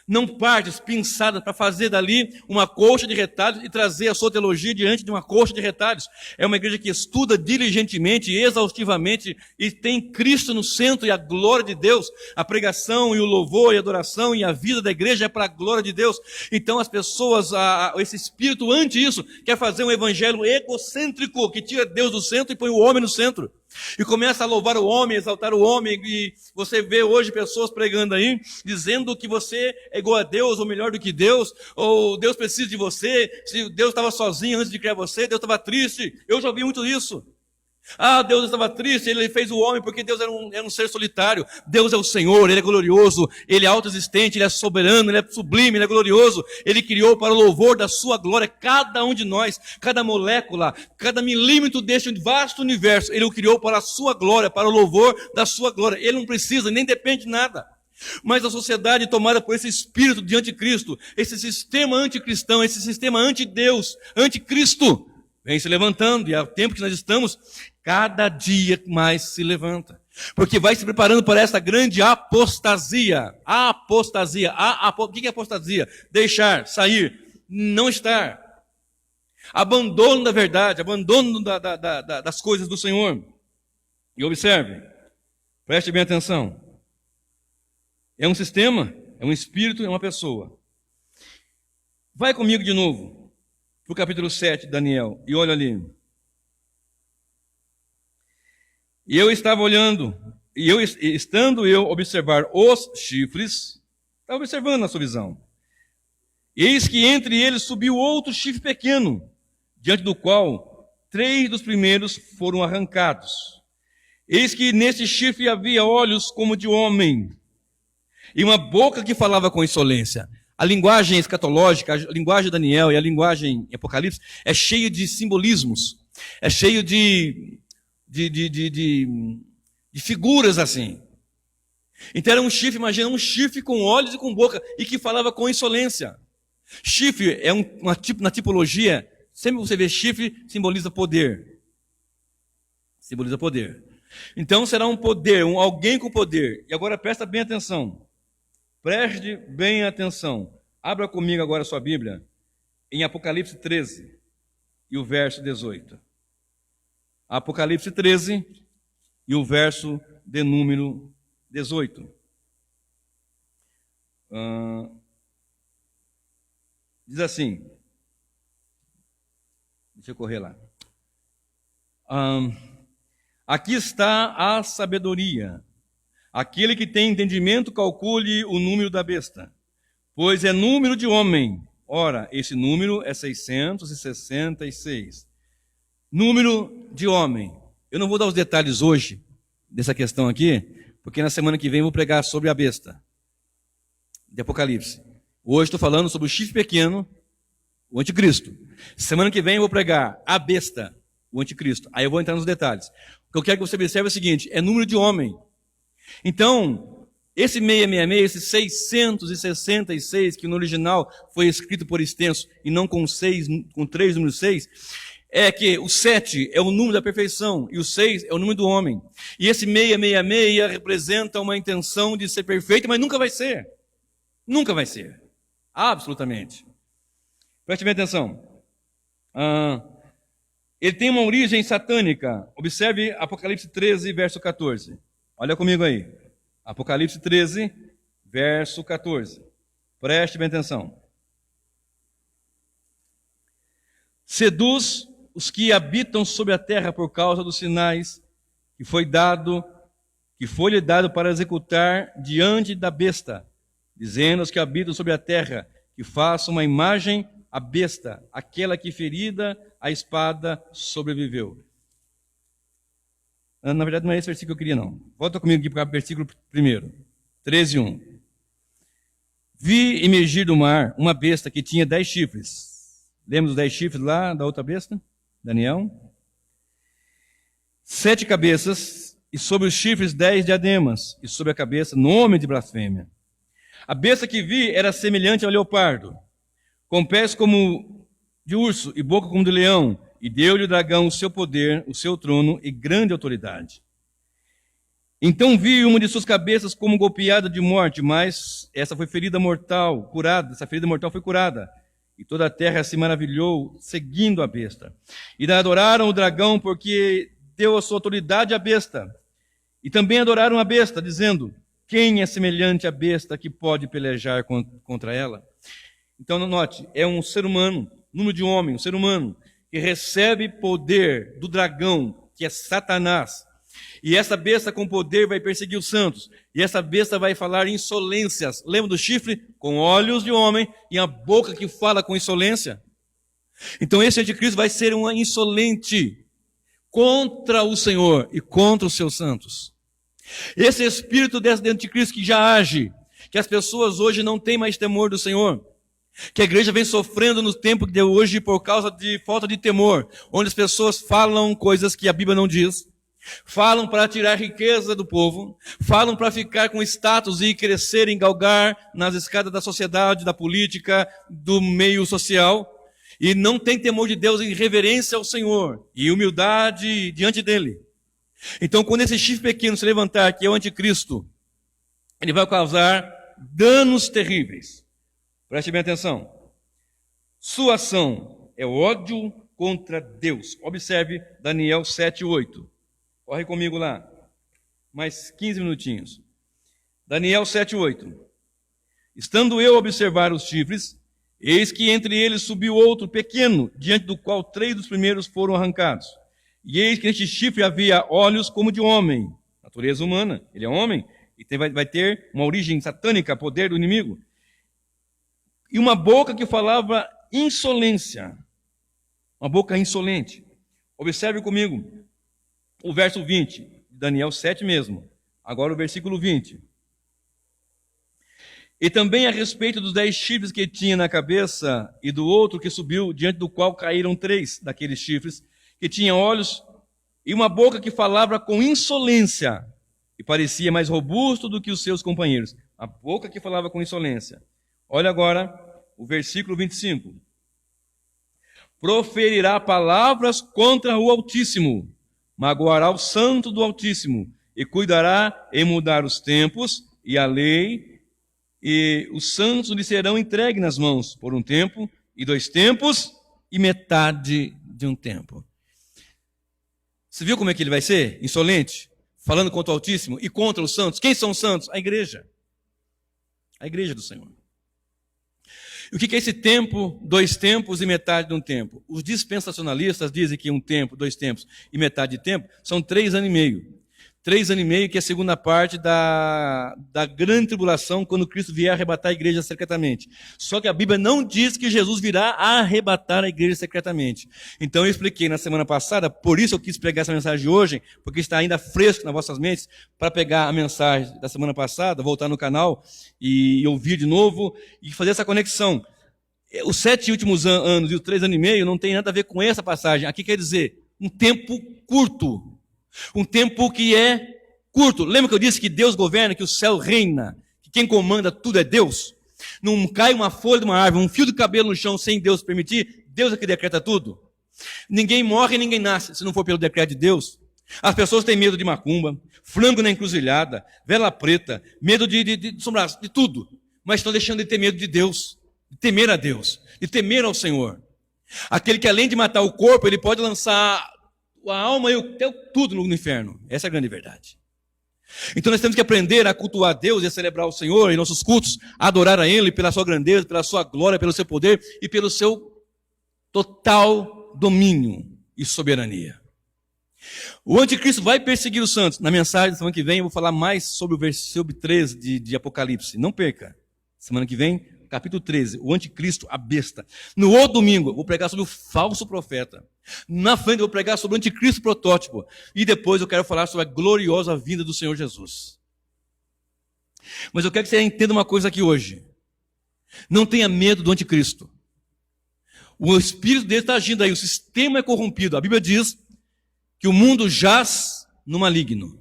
Não partes pinçadas para fazer dali uma colcha de retalhos e trazer a sua teologia diante de uma colcha de retalhos. É uma igreja que estuda diligentemente, exaustivamente e tem Cristo no centro e a glória de Deus. A pregação e o louvor e a adoração e a vida da igreja é para a glória de Deus. Então as pessoas, esse espírito ante isso, quer fazer um evangelho egocêntrico que tira Deus do centro e põe o homem no centro. E começa a louvar o homem, exaltar o homem, e você vê hoje pessoas pregando aí, dizendo que você é igual a Deus, ou melhor do que Deus, ou Deus precisa de você, se Deus estava sozinho antes de criar você, Deus estava triste. Eu já ouvi muito isso. Deus estava triste, Ele fez o homem porque Deus era um ser solitário. Deus é o Senhor, Ele é glorioso, Ele é autoexistente, Ele é soberano, Ele é sublime, Ele é glorioso. Ele criou para o louvor da sua glória cada um de nós, cada molécula, cada milímetro deste vasto universo. Ele o criou para a sua glória, para o louvor da sua glória. Ele não precisa, nem depende de nada. Mas a sociedade tomada por esse espírito de anticristo, esse sistema anticristão, esse sistema anti-Deus, anticristo, vem se levantando, e há tempo que nós estamos, cada dia mais se levanta. Porque vai se preparando para essa grande apostasia. A apostasia. O que é apostasia? Deixar, sair, não estar. Abandono da verdade, abandono das coisas do Senhor. E observe, preste bem atenção. É um sistema, é um espírito, é uma pessoa. Vai comigo de novo para o capítulo 7 de Daniel, e olha ali. E eu estava olhando, estando eu observar os chifres, estava observando a sua visão. Eis que entre eles subiu outro chifre pequeno, diante do qual 3 dos primeiros foram arrancados. Eis que nesse chifre havia olhos como de homem, e uma boca que falava com insolência. A linguagem escatológica, a linguagem de Daniel e a linguagem em Apocalipse é cheio de simbolismos, é cheio de figuras assim. Então era um chifre, imagina um chifre com olhos e com boca e que falava com insolência. Chifre é na tipologia, sempre você vê chifre, simboliza poder. Simboliza poder. Então será um poder, alguém com poder. E agora presta bem atenção. Preste bem atenção. Abra comigo agora a sua Bíblia em Apocalipse 13 e o verso 18. Apocalipse 13 e o verso de número 18. Diz assim. Deixa eu correr lá. Aqui está a sabedoria. Aquele que tem entendimento, calcule o número da besta, pois é número de homem. Ora, esse número é 666. Número de homem. Eu não vou dar os detalhes hoje dessa questão aqui, porque na semana que vem eu vou pregar sobre a besta de Apocalipse. Hoje estou falando sobre o chifre pequeno, o anticristo. Semana que vem eu vou pregar a besta, o anticristo. Aí eu vou entrar nos detalhes. O que eu quero que você observe é o seguinte, é número de homem. Então, esse 666, esse 666, que no original foi escrito por extenso e não com 3 número 6, é que o 7 é o número da perfeição e o 6 é o número do homem. E esse 666 representa uma intenção de ser perfeito, mas nunca vai ser. Nunca vai ser. Absolutamente. Preste bem atenção. Ele tem uma origem satânica. Observe Apocalipse 13, verso 14. Olha comigo aí. Apocalipse 13, verso 14. Preste bem atenção. Seduz os que habitam sobre a terra por causa dos sinais que foi-lhe dado para executar diante da besta, dizendo aos que habitam sobre a terra que façam uma imagem à besta, aquela que ferida a espada sobreviveu. Na verdade não é esse versículo que eu queria não. Volta comigo aqui para o versículo 1, 13, 1. Vi emergir do mar uma besta que tinha 10 chifres. Lembra dos 10 chifres lá da outra besta? Daniel? 7 cabeças, e sobre os chifres 10 diademas, e sobre a cabeça nome de blasfêmia. A besta que vi era semelhante ao leopardo, com pés como de urso e boca como de leão, e deu-lhe o dragão o seu poder, o seu trono e grande autoridade. Então vi uma de suas cabeças como golpeada de morte, mas essa foi ferida mortal, curada, essa ferida mortal foi curada. E toda a terra se maravilhou, seguindo a besta. E adoraram o dragão, porque deu a sua autoridade à besta. E também adoraram a besta, dizendo: quem é semelhante à besta que pode pelejar contra ela? Então, note, é um ser humano, número de homem, um ser humano, que recebe poder do dragão, que é Satanás. E essa besta com poder vai perseguir os santos. E essa besta vai falar insolências. Lembra do chifre? Com olhos de homem e a boca que fala com insolência. Então esse anticristo vai ser um insolente contra o Senhor e contra os seus santos. Esse espírito desse anticristo que já age, que as pessoas hoje não têm mais temor do Senhor, que a igreja vem sofrendo no tempo de hoje por causa de falta de temor, onde as pessoas falam coisas que a Bíblia não diz, falam para tirar riqueza do povo, falam para ficar com status e crescer, galgar nas escadas da sociedade, da política, do meio social, e não tem temor de Deus em reverência ao Senhor e humildade diante dele. Então, quando esse chifre pequeno se levantar, que é o anticristo, ele vai causar danos terríveis. Preste bem atenção. Sua ação é ódio contra Deus. Observe Daniel 7:8. Corre comigo lá. Mais 15 minutinhos. Daniel 7:8. Estando eu a observar os chifres, eis que entre eles subiu outro pequeno, diante do qual 3 dos primeiros foram arrancados. E eis que neste chifre havia olhos como de homem, natureza humana, ele é homem, e vai ter uma origem satânica, poder do inimigo. E uma boca que falava insolência, uma boca insolente. Observe comigo o verso 20, Daniel 7 mesmo, agora o versículo 20. E também a respeito dos 10 chifres que tinha na cabeça, e do outro que subiu, diante do qual caíram 3 daqueles chifres, que tinha olhos e uma boca que falava com insolência, e parecia mais robusto do que os seus companheiros. A boca que falava com insolência. Olha agora o versículo 25. Proferirá palavras contra o Altíssimo, magoará o santo do Altíssimo, e cuidará em mudar os tempos e a lei, e os santos lhe serão entregues nas mãos por um tempo, e 2 tempos, e metade de um tempo. Você viu como é que ele vai ser? Insolente, falando contra o Altíssimo e contra os santos. Quem são os santos? A igreja. A igreja do Senhor. E o que é esse tempo, 2 tempos e metade de um tempo? Os dispensacionalistas dizem que 1 tempo, 2 tempos e metade de tempo são 3 anos e meio. 3 anos e meio, que é a segunda parte da grande tribulação, quando Cristo vier arrebatar a igreja secretamente. Só que a Bíblia não diz que Jesus virá arrebatar a igreja secretamente. Então eu expliquei na semana passada, por isso eu quis pregar essa mensagem de hoje, porque está ainda fresco nas vossas mentes, para pegar a mensagem da semana passada, voltar no canal e ouvir de novo e fazer essa conexão. Os 7 últimos anos e os 3 anos e meio não tem nada a ver com essa passagem. Aqui quer dizer um tempo curto. Um tempo que é curto. Lembra que eu disse que Deus governa, que o céu reina, que quem comanda tudo é Deus? Não cai uma folha de uma árvore, um fio de cabelo no chão sem Deus permitir. Deus é que decreta tudo. Ninguém morre e ninguém nasce se não for pelo decreto de Deus. As pessoas têm medo de macumba, frango na encruzilhada, vela preta, medo de sombras, de tudo. Mas estão deixando de ter medo de Deus, de temer a Deus, de temer ao Senhor. Aquele que além de matar o corpo, ele pode lançar a alma e tudo no inferno. Essa é a grande verdade. Então nós temos que aprender a cultuar Deus e a celebrar o Senhor em nossos cultos, a adorar a Ele pela sua grandeza, pela sua glória, pelo seu poder e pelo seu total domínio e soberania. O anticristo vai perseguir os santos. Na mensagem da semana que vem eu vou falar mais sobre o versículo 13 de Apocalipse. Não perca. Semana que vem, capítulo 13, o anticristo, a besta. No outro domingo eu vou pregar sobre o falso profeta. Na frente eu vou pregar sobre o anticristo protótipo. E depois eu quero falar sobre a gloriosa vinda do Senhor Jesus. Mas eu quero que você entenda uma coisa aqui hoje. Não tenha medo do anticristo. O espírito dele está agindo aí, o sistema é corrompido. A Bíblia diz que o mundo jaz no maligno.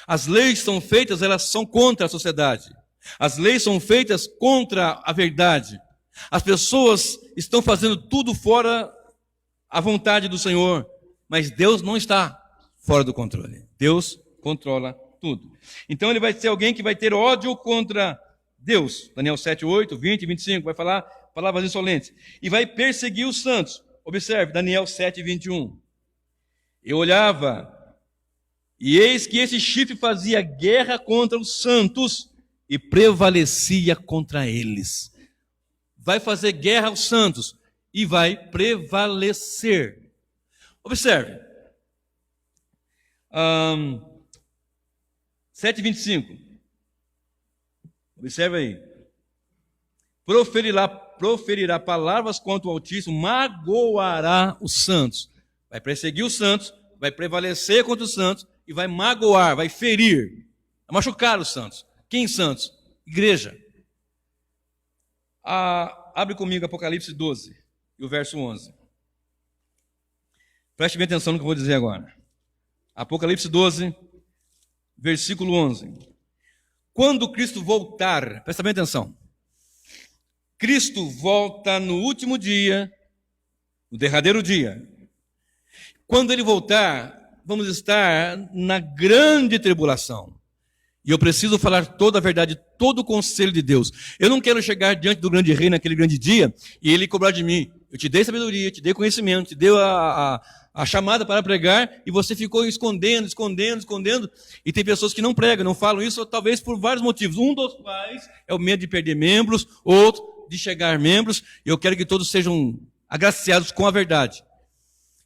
As leis são feitas, elas são contra a sociedade. As leis são feitas contra a verdade. As pessoas estão fazendo tudo fora a vontade do Senhor, mas Deus não está fora do controle. Deus controla tudo. Então ele vai ser alguém que vai ter ódio contra Deus. Daniel 7, 8, 20 e 25 vai falar palavras insolentes. E vai perseguir os santos. Observe, Daniel 7, 21. Eu olhava, e eis que esse chifre fazia guerra contra os santos e prevalecia contra eles. Vai fazer guerra aos santos e vai prevalecer. Observe. 7:25. Observe aí. Proferirá palavras contra o Altíssimo, magoará os santos. Vai perseguir os santos, vai prevalecer contra os santos e vai magoar, vai ferir, vai machucar os santos. Quem santos? Igreja. Abre comigo Apocalipse 12 e o verso 11. Preste bem atenção no que eu vou dizer agora. Apocalipse 12, versículo 11. Quando Cristo voltar, presta bem atenção. Cristo volta no último dia, no derradeiro dia. Quando ele voltar, vamos estar na grande tribulação. E eu preciso falar toda a verdade, todo o conselho de Deus. Eu não quero chegar diante do grande rei naquele grande dia e ele cobrar de mim. Eu te dei sabedoria, te dei conhecimento, te dei a chamada para pregar e você ficou escondendo. E tem pessoas que não pregam, não falam isso, talvez por vários motivos. Um dos quais é o medo de perder membros, outro de chegar membros. Eu quero que todos sejam agraciados com a verdade.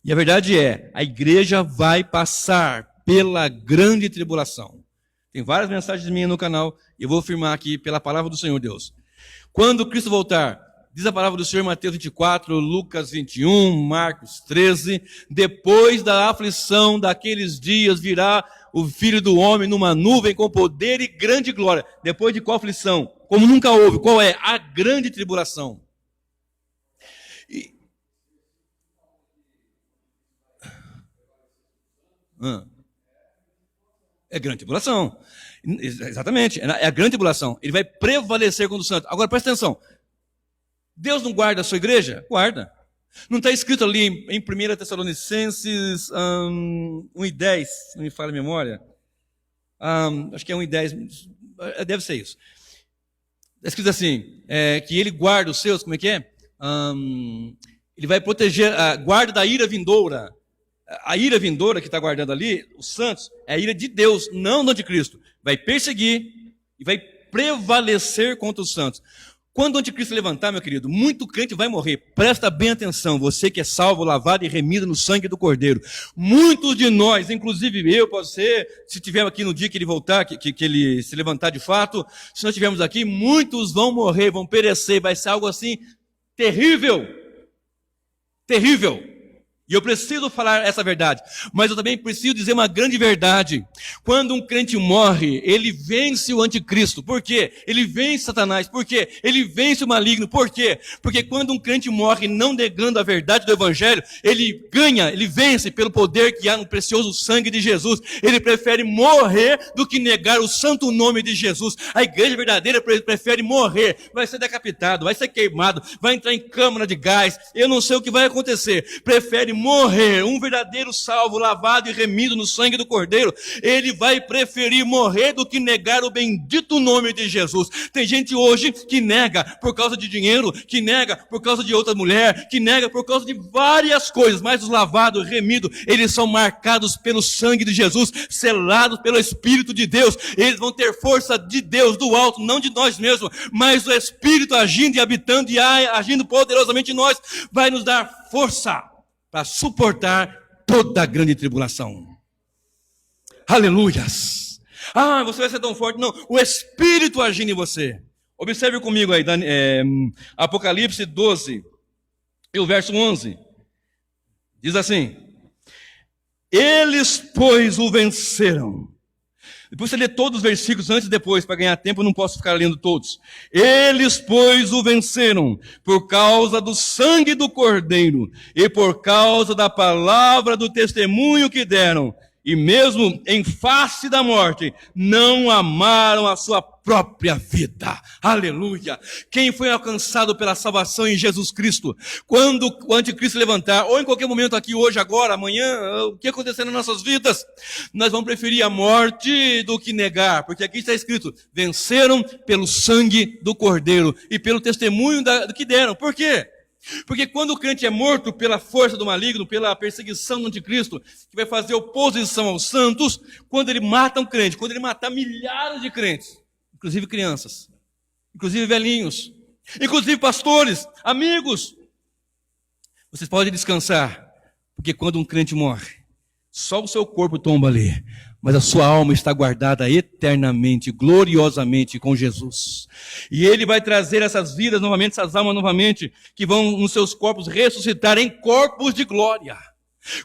E a verdade é, a igreja vai passar pela grande tribulação. Tem várias mensagens minhas no canal, e eu vou afirmar aqui pela palavra do Senhor Deus. Quando Cristo voltar, diz a palavra do Senhor em Mateus 24, Lucas 21, Marcos 13, depois da aflição daqueles dias virá o Filho do Homem numa nuvem com poder e grande glória. Depois de qual aflição? Como nunca houve. Qual é? A grande tribulação. É grande tribulação. Exatamente. É a grande tribulação. Ele vai prevalecer contra os santos. Agora, presta atenção. Deus não guarda a sua igreja? Guarda. Não está escrito ali em 1 Tessalonicenses 1:10, se não me falha a memória. Acho que é 1:10. Deve ser isso. Está escrito assim, que ele guarda os seus, como é que é? Ele vai proteger, guarda da ira vindoura. A ira vindoura que está guardando ali, os santos, é a ira de Deus, não do anticristo. Vai perseguir e vai prevalecer contra os santos. Quando o anticristo levantar, meu querido, muito crente vai morrer. Presta bem atenção, você que é salvo, lavado e remido no sangue do Cordeiro. Muitos de nós, inclusive eu, pode ser, se estiver aqui no dia que ele voltar, que ele se levantar de fato, se nós estivermos aqui, muitos vão morrer, vão perecer, vai ser algo assim terrível. Terrível. E eu preciso falar essa verdade, mas eu também preciso dizer uma grande verdade. Quando um crente morre, ele vence o anticristo. Por quê? Ele vence Satanás. Por quê? Ele vence o maligno. Por quê? Porque quando um crente morre não negando a verdade do evangelho, ele ganha, ele vence pelo poder que há no precioso sangue de Jesus. Ele prefere morrer do que negar o santo nome de Jesus. A igreja verdadeira prefere morrer. Vai ser decapitado, vai ser queimado, vai entrar em câmara de gás. Eu não sei o que vai acontecer. Prefere morrer, um verdadeiro salvo, lavado e remido no sangue do Cordeiro, ele vai preferir morrer do que negar o bendito nome de Jesus. Tem gente hoje que nega por causa de dinheiro, que nega por causa de outra mulher, que nega por causa de várias coisas, mas os lavados, remidos, eles são marcados pelo sangue de Jesus, selados pelo Espírito de Deus. Eles vão ter força de Deus, do alto, não de nós mesmos, mas o Espírito agindo e habitando e agindo poderosamente em nós, vai nos dar força para suportar toda a grande tribulação. Aleluias! Ah, você vai ser tão forte. Não, o Espírito agindo em você. Observe comigo aí, Apocalipse 12, e o verso 11. Diz assim: eles, pois, o venceram. Depois você lê todos os versículos antes e depois, para ganhar tempo eu não posso ficar lendo todos. Eles, pois, o venceram por causa do sangue do Cordeiro e por causa da palavra do testemunho que deram. E mesmo em face da morte, não amaram a sua própria vida. Aleluia! Quem foi alcançado pela salvação em Jesus Cristo, quando o anticristo levantar, ou em qualquer momento aqui, hoje, agora, amanhã, o que acontecer nas nossas vidas, nós vamos preferir a morte do que negar, porque aqui está escrito, venceram pelo sangue do Cordeiro e pelo testemunho do que deram. Por quê? Porque quando o crente é morto pela força do maligno, pela perseguição do anticristo, que vai fazer oposição aos santos, quando ele mata um crente, quando ele matar milhares de crentes, inclusive crianças, inclusive velhinhos, inclusive pastores, amigos, vocês podem descansar, porque quando um crente morre, só o seu corpo tomba ali, mas a sua alma está guardada eternamente, gloriosamente com Jesus. E Ele vai trazer essas vidas novamente, essas almas novamente, que vão nos seus corpos ressuscitar em corpos de glória.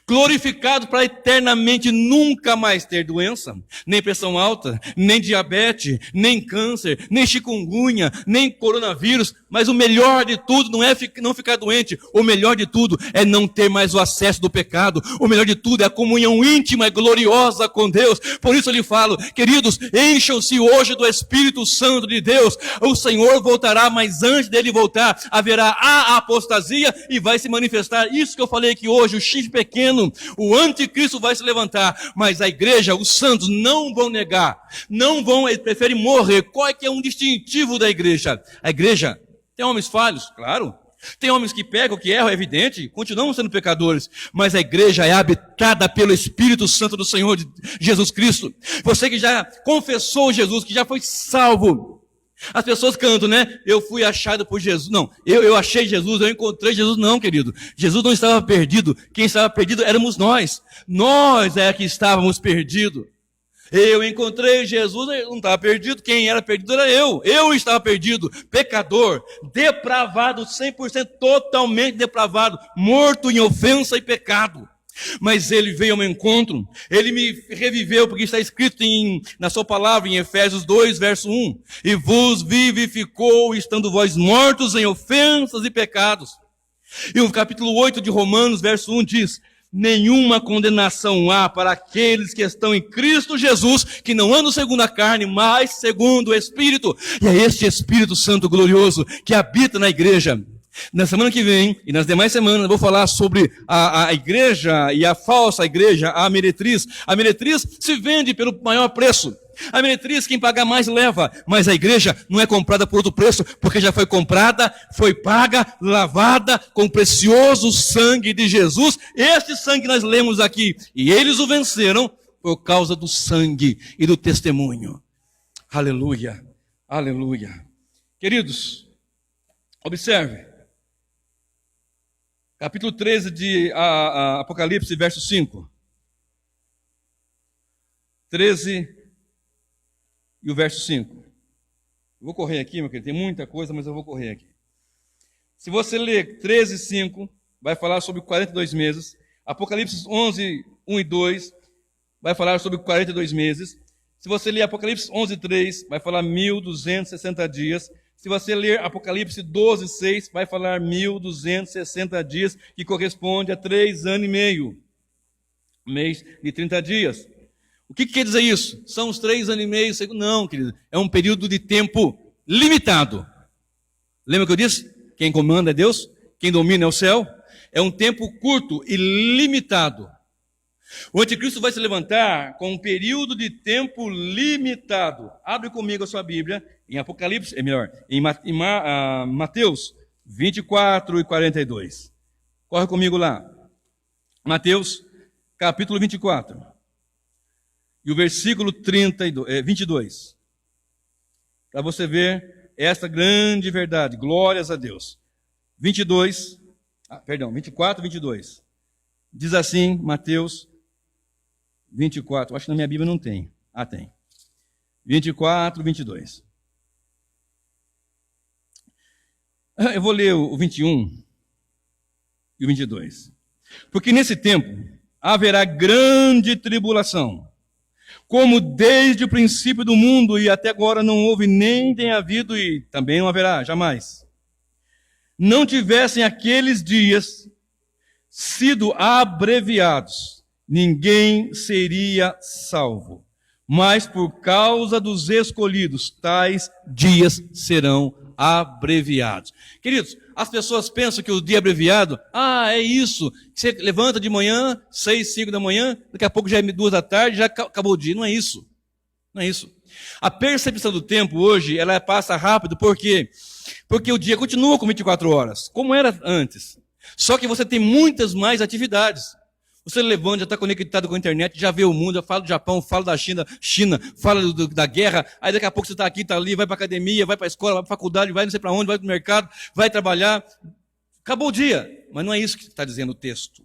Glorificado para eternamente nunca mais ter doença, nem pressão alta, nem diabetes, nem câncer, nem chikungunya, nem coronavírus, mas o melhor de tudo não é não ficar doente, o melhor de tudo é não ter mais o acesso do pecado, o melhor de tudo é a comunhão íntima e gloriosa com Deus. Por isso eu lhe falo, queridos, encham-se hoje do Espírito Santo de Deus. O Senhor voltará, mas antes dele voltar, haverá a apostasia e vai se manifestar isso que eu falei aqui hoje, o chifre pequeno, o anticristo vai se levantar, mas a igreja, os santos não vão negar, não vão, eles preferem morrer. Qual é que é um distintivo da igreja? A igreja tem homens falhos, claro, tem homens que pecam, que erram, é evidente, continuam sendo pecadores, mas a igreja é habitada pelo Espírito Santo do Senhor Jesus Cristo. Você que já confessou Jesus, que já foi salvo. As pessoas cantam, né? Eu fui achado por Jesus. Não, eu achei Jesus, eu encontrei Jesus. Não, querido. Jesus não estava perdido. Quem estava perdido éramos nós. Nós é que estávamos perdidos. Eu encontrei Jesus, eu não estava perdido. Quem era perdido era eu. Eu estava perdido, pecador, depravado, 100% totalmente depravado, morto em ofensa e pecado. Mas ele veio ao meu encontro, ele me reviveu, porque está escrito na sua palavra, em Efésios 2, verso 1, e vos vivificou, estando vós mortos em ofensas e pecados. E o capítulo 8 de Romanos, verso 1 diz, nenhuma condenação há para aqueles que estão em Cristo Jesus, que não andam segundo a carne, mas segundo o Espírito. E é este Espírito Santo glorioso que habita na igreja. Na semana que vem e nas demais semanas eu vou falar sobre a igreja e a falsa igreja, a meretriz. A meretriz se vende pelo maior preço. A meretriz, quem pagar mais leva, mas a igreja não é comprada por outro preço, porque já foi comprada, foi paga, lavada com o precioso sangue de Jesus. Este sangue nós lemos aqui, e eles o venceram por causa do sangue e do testemunho. Aleluia, aleluia. Queridos, observe. Capítulo 13 de Apocalipse, verso 5. 13 e o verso 5. Eu vou correr aqui, meu querido, tem muita coisa, mas eu vou correr aqui. Se você ler 13, 5, vai falar sobre 42 meses. Apocalipse 11, 1 e 2, vai falar sobre 42 meses. Se você ler Apocalipse 11, 3, vai falar 1.260 dias. Se você ler Apocalipse 12, 6, vai falar 1.260 dias, que corresponde a 3 anos e meio. Mês de 30 dias. O que quer dizer isso? São os 3 anos e meio? Não, querido. É um período de tempo limitado. Lembra que eu disse? Quem comanda é Deus, quem domina é o céu. é um tempo curto e limitado. O anticristo vai se levantar com um período de tempo limitado. Abre comigo a sua Bíblia em Apocalipse, em Mateus 24 e 42. Corre comigo lá. Mateus, capítulo 24. E o versículo 22. Para você ver esta grande verdade. Glórias a Deus. 24, 22. Diz assim, Mateus 24. Acho que na minha Bíblia não tem. Tem. 24, 22. Eu vou ler o 21 e o 22. Porque nesse tempo haverá grande tribulação, como desde o princípio do mundo e até agora não houve, nem tem havido e também não haverá, jamais. Não tivessem aqueles dias sido abreviados, ninguém seria salvo. Mas por causa dos escolhidos, tais dias serão abreviados. Queridos, as pessoas pensam que o dia abreviado, é isso, você levanta de manhã, 6, 5 da manhã, daqui a pouco já é 2 da tarde, já acabou o dia. Não é isso. Não é isso. A percepção do tempo hoje, ela passa rápido, por quê? Porque o dia continua com 24 horas, como era antes. Só que você tem muitas mais atividades. Você levanta, já está conectado com a internet, já vê o mundo, já fala do Japão, fala da China, fala da guerra, aí daqui a pouco você está aqui, está ali, vai para a academia, vai para a escola, vai para a faculdade, vai não sei para onde, vai para o mercado, vai trabalhar. Acabou o dia. Mas não é isso que está dizendo o texto.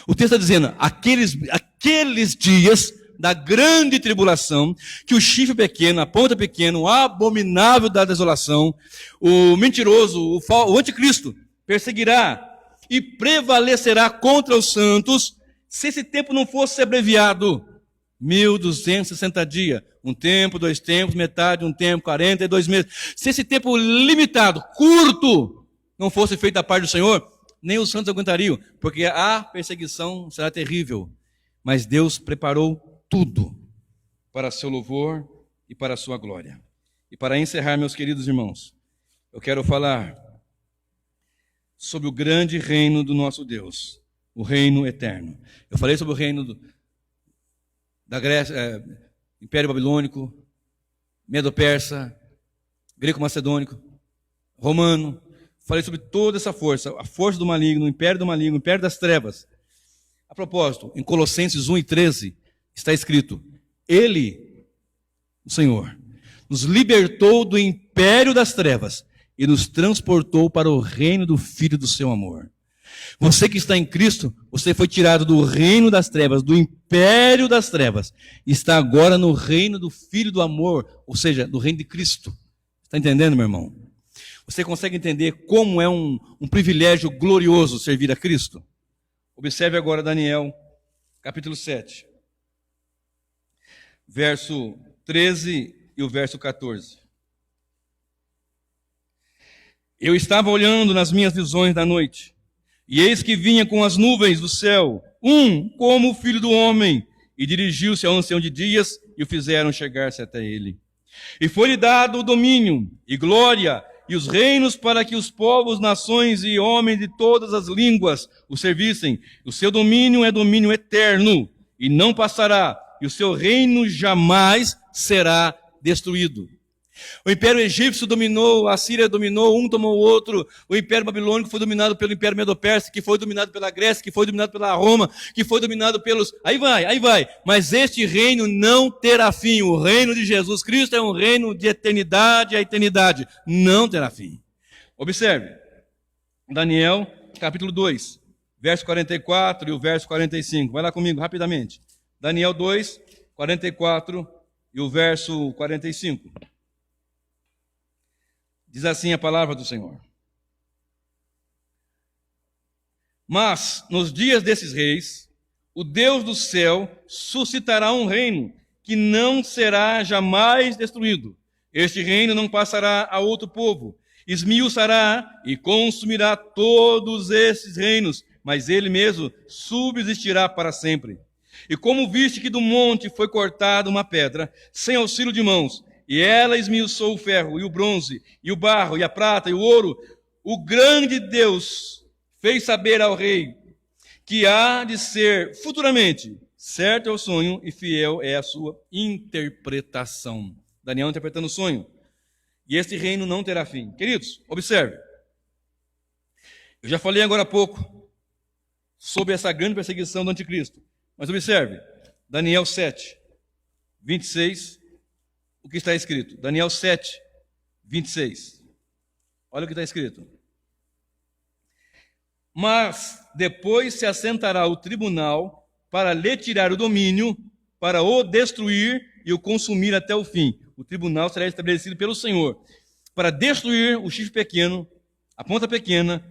O texto está dizendo, aqueles dias da grande tribulação, que o chifre pequeno, a ponta pequena, o abominável da desolação, o mentiroso, o anticristo, perseguirá e prevalecerá contra os santos, se esse tempo não fosse abreviado. 1260 dias, um tempo, 2 tempos, metade, um tempo, 42 meses. Se esse tempo limitado, curto, não fosse feito da parte do Senhor, nem os santos aguentariam, porque a perseguição será terrível. Mas Deus preparou tudo para seu louvor e para a sua glória. E para encerrar, meus queridos irmãos, eu quero falar sobre o grande reino do nosso Deus, o reino eterno. Eu falei sobre o reino da Grécia, Império Babilônico, Medo-Persa, Greco-Macedônico, Romano. Falei sobre toda essa força, a força do maligno, o império das trevas. A propósito, em Colossenses 1 e 13, está escrito, Ele, o Senhor, nos libertou do império das trevas e nos transportou para o reino do Filho do seu amor. Você que está em Cristo, você foi tirado do reino das trevas, do império das trevas, e está agora no reino do Filho do amor, ou seja, do reino de Cristo. Está entendendo, meu irmão? Você consegue entender como é um privilégio glorioso servir a Cristo? Observe agora Daniel, capítulo 7, verso 13 e o verso 14. Eu estava olhando nas minhas visões da noite, e eis que vinha com as nuvens do céu, como o filho do homem, e dirigiu-se ao ancião de dias, e o fizeram chegar-se até ele. E foi-lhe dado o domínio, e glória, e os reinos para que os povos, nações e homens de todas as línguas o servissem. O seu domínio é domínio eterno, e não passará, e o seu reino jamais será destruído. O Império Egípcio dominou, a Síria dominou, um tomou o outro. O Império Babilônico foi dominado pelo Império Medo-Persa, que foi dominado pela Grécia, que foi dominado pela Roma, que foi dominado pelos... Aí vai. Mas este reino não terá fim. O reino de Jesus Cristo é um reino de eternidade a eternidade. Não terá fim. Observe, Daniel, capítulo 2, verso 44 e o verso 45. Vai lá comigo, rapidamente. Daniel 2, 44 e o verso 45. Diz assim a palavra do Senhor. Mas, nos dias desses reis, o Deus do céu suscitará um reino que não será jamais destruído. Este reino não passará a outro povo. Esmiuçará e consumirá todos esses reinos, mas ele mesmo subsistirá para sempre. E como viste que do monte foi cortada uma pedra, sem auxílio de mãos, e ela esmiuçou o ferro, e o bronze, e o barro, e a prata, e o ouro, o grande Deus fez saber ao rei que há de ser futuramente certo é o sonho e fiel é a sua interpretação. Daniel interpretando o sonho. E este reino não terá fim. Queridos, observe. Eu já falei agora há pouco sobre essa grande perseguição do anticristo. Mas observe, Daniel 7, 26, o que está escrito. Daniel 7, 26. Olha o que está escrito. Mas depois se assentará o tribunal para lhe tirar o domínio, para o destruir e o consumir até o fim. O tribunal será estabelecido pelo Senhor para destruir o chifre pequeno, a ponta pequena,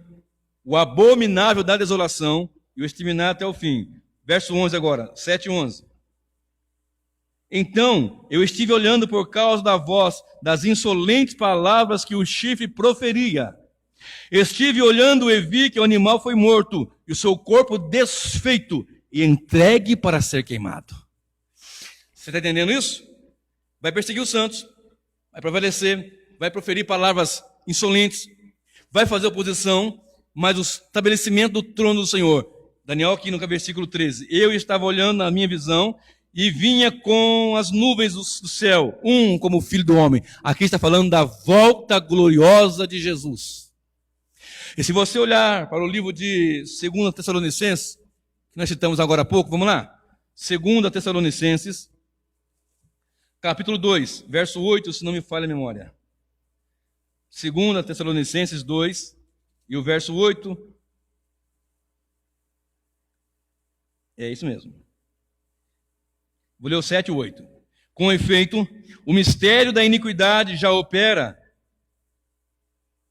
o abominável da desolação e o exterminar até o fim. Verso 11 agora, 7:11. Então eu estive olhando por causa da voz das insolentes palavras que o chifre proferia. Estive olhando e vi que o animal foi morto e o seu corpo desfeito e entregue para ser queimado. Você está entendendo isso? Vai perseguir os santos, vai prevalecer, vai proferir palavras insolentes, vai fazer oposição, mas o estabelecimento do trono do Senhor. Daniel aqui no versículo 13. Eu estava olhando na minha visão e vinha com as nuvens do céu, como o Filho do Homem. Aqui está falando da volta gloriosa de Jesus. E se você olhar para o livro de 2 Tessalonicenses, que nós citamos agora há pouco, vamos lá? 2 Tessalonicenses, capítulo 2, verso 8, se não me falha a memória. 2 Tessalonicenses 2, e o verso 8. É isso mesmo. Vou ler o 7 e o 8. Com efeito, o mistério da iniquidade já opera,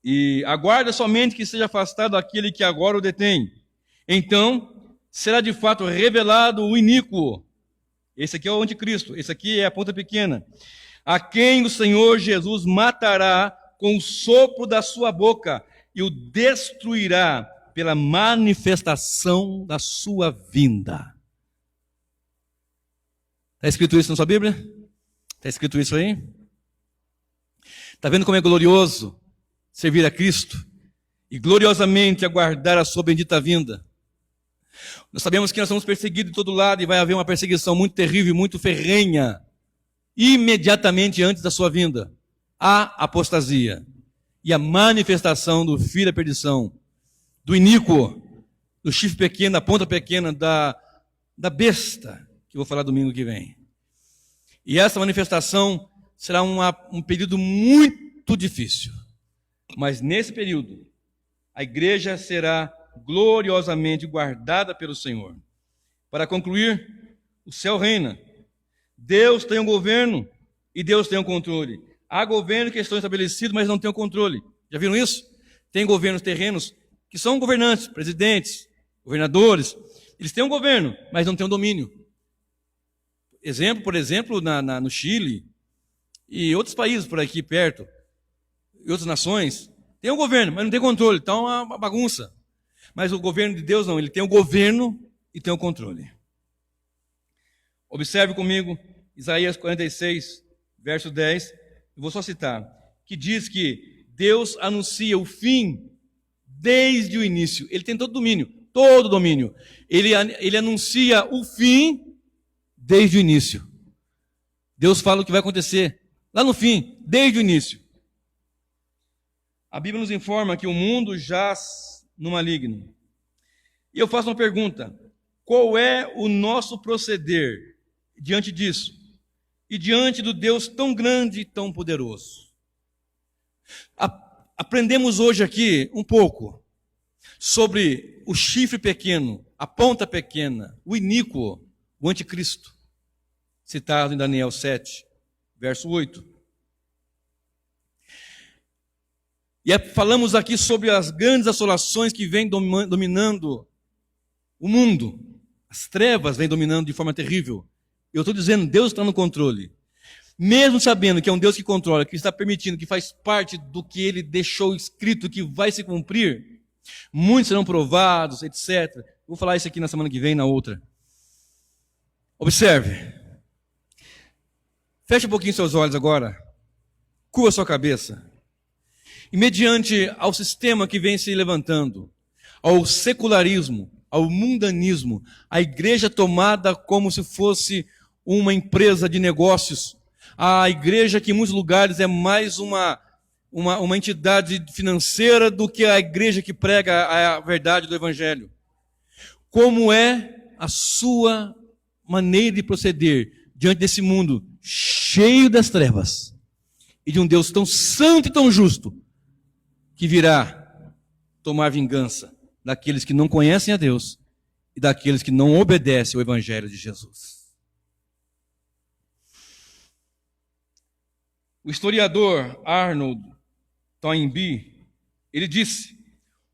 e aguarda somente que seja afastado aquele que agora o detém. Então, será de fato revelado o iníquo. Esse aqui é o anticristo, esse aqui é a ponta pequena. A quem o Senhor Jesus matará com o sopro da sua boca e o destruirá pela manifestação da sua vinda. Está escrito isso na sua Bíblia? Está escrito isso aí? Está vendo como é glorioso servir a Cristo e gloriosamente aguardar a sua bendita vinda? Nós sabemos que nós somos perseguidos de todo lado e vai haver uma perseguição muito terrível, muito ferrenha, imediatamente antes da sua vinda. A apostasia e a manifestação do filho da perdição, do iníquo, do chifre pequeno, da ponta pequena, da besta, que eu vou falar domingo que vem. E essa manifestação será um período muito difícil. Mas nesse período, a igreja será gloriosamente guardada pelo Senhor. Para concluir, o céu reina. Deus tem um governo e Deus tem um controle. Há governos que estão estabelecidos, mas não têm o controle. Já viram isso? Tem governos terrenos que são governantes, presidentes, governadores. Eles têm um governo, mas não têm um domínio. Por exemplo, no Chile e outros países por aqui perto, e outras nações, tem um governo, mas não tem controle. Então é uma bagunça. Mas o governo de Deus não, ele tem o governo e tem o controle. Observe comigo Isaías 46, verso 10, eu vou só citar, que diz que Deus anuncia o fim desde o início. Ele tem todo o domínio. Ele anuncia o fim desde o início. Deus fala o que vai acontecer lá no fim, desde o início. A Bíblia nos informa que o mundo jaz no maligno. E eu faço uma pergunta: qual é o nosso proceder diante disso? E diante do Deus tão grande e tão poderoso? Aprendemos hoje aqui um pouco sobre o chifre pequeno, a ponta pequena, o iníquo, o anticristo, citado em Daniel 7, verso 8. E falamos aqui sobre as grandes assolações que vêm dominando o mundo. As trevas vêm dominando de forma terrível. Eu estou dizendo, Deus está no controle. Mesmo sabendo que é um Deus que controla, que está permitindo, que faz parte do que Ele deixou escrito, que vai se cumprir, muitos serão provados, etc. Vou falar isso aqui na semana que vem, na outra. Observe. Feche um pouquinho seus olhos agora. Curva sua cabeça. E mediante ao sistema que vem se levantando, ao secularismo, ao mundanismo, a igreja tomada como se fosse uma empresa de negócios, a igreja que em muitos lugares é mais uma entidade financeira do que a igreja que prega a verdade do Evangelho. Como é a sua maneira de proceder diante desse mundo cheio das trevas e de um Deus tão santo e tão justo que virá tomar vingança daqueles que não conhecem a Deus e daqueles que não obedecem ao Evangelho de Jesus. O historiador Arnold Toynbee, ele disse: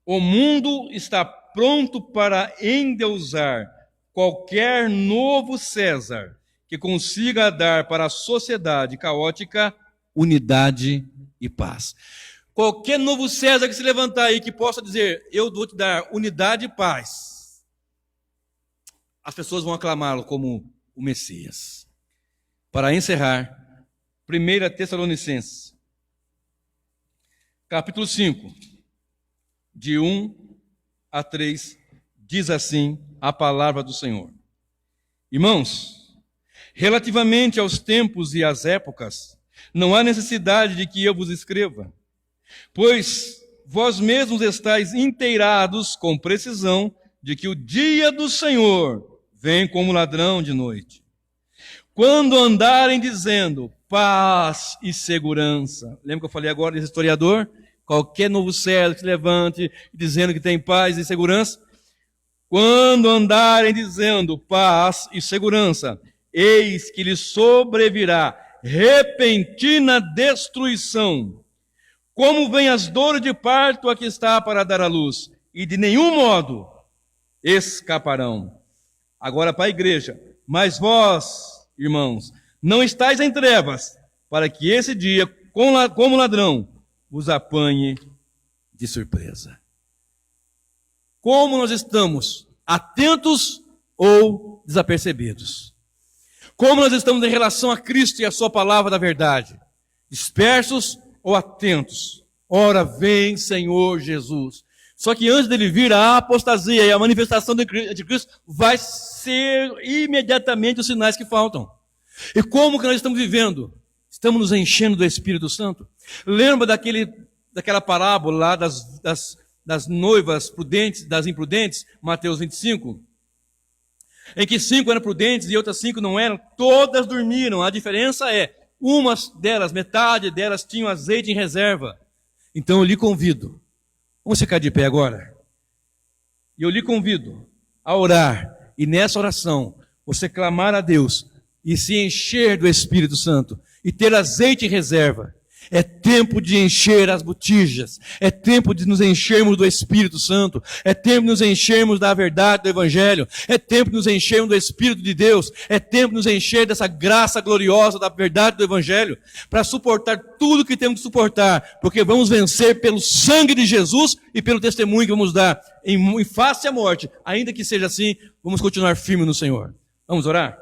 o mundo está pronto para endeusar qualquer novo César que consiga dar para a sociedade caótica unidade e paz. Qualquer novo César que se levantar aí que possa dizer, eu vou te dar unidade e paz, as pessoas vão aclamá-lo como o Messias. Para encerrar, 1 Tessalonicenses, capítulo 5, de 1 a 3, diz assim a palavra do Senhor. Irmãos, relativamente aos tempos e às épocas, não há necessidade de que eu vos escreva, pois vós mesmos estáis inteirados com precisão de que o dia do Senhor vem como ladrão de noite. Quando andarem dizendo paz e segurança, lembra que eu falei agora desse historiador? Qualquer novo César que se levante dizendo que tem paz e segurança. Quando andarem dizendo paz e segurança, eis que lhes sobrevirá repentina destruição, como vem as dores de parto a que está para dar à luz, e de nenhum modo escaparão. Agora para a igreja, mas vós, irmãos, não estáis em trevas, para que esse dia, como ladrão, vos apanhe de surpresa. Como nós estamos atentos ou desapercebidos? Como nós estamos em relação a Cristo e a sua palavra da verdade? Dispersos ou atentos? Ora vem, Senhor Jesus. Só que antes dele vir, a apostasia e a manifestação de Cristo vai ser imediatamente os sinais que faltam. E como que nós estamos vivendo? Estamos nos enchendo do Espírito Santo? Lembra daquela parábola lá das noivas prudentes, das imprudentes, Mateus 25? Em que 5 eram prudentes e outras 5 não eram, todas dormiram. A diferença é, umas delas, metade delas tinham azeite em reserva. Então eu lhe convido, vamos ficar de pé agora? E eu lhe convido a orar, e nessa oração, você clamar a Deus, e se encher do Espírito Santo, e ter azeite em reserva. É tempo de encher as botijas, é tempo de nos enchermos do Espírito Santo, é tempo de nos enchermos da verdade do Evangelho, é tempo de nos enchermos do Espírito de Deus, é tempo de nos encher dessa graça gloriosa da verdade do Evangelho, para suportar tudo que temos que suportar, porque vamos vencer pelo sangue de Jesus e pelo testemunho que vamos dar em face à morte. Ainda que seja assim, vamos continuar firmes no Senhor. Vamos orar?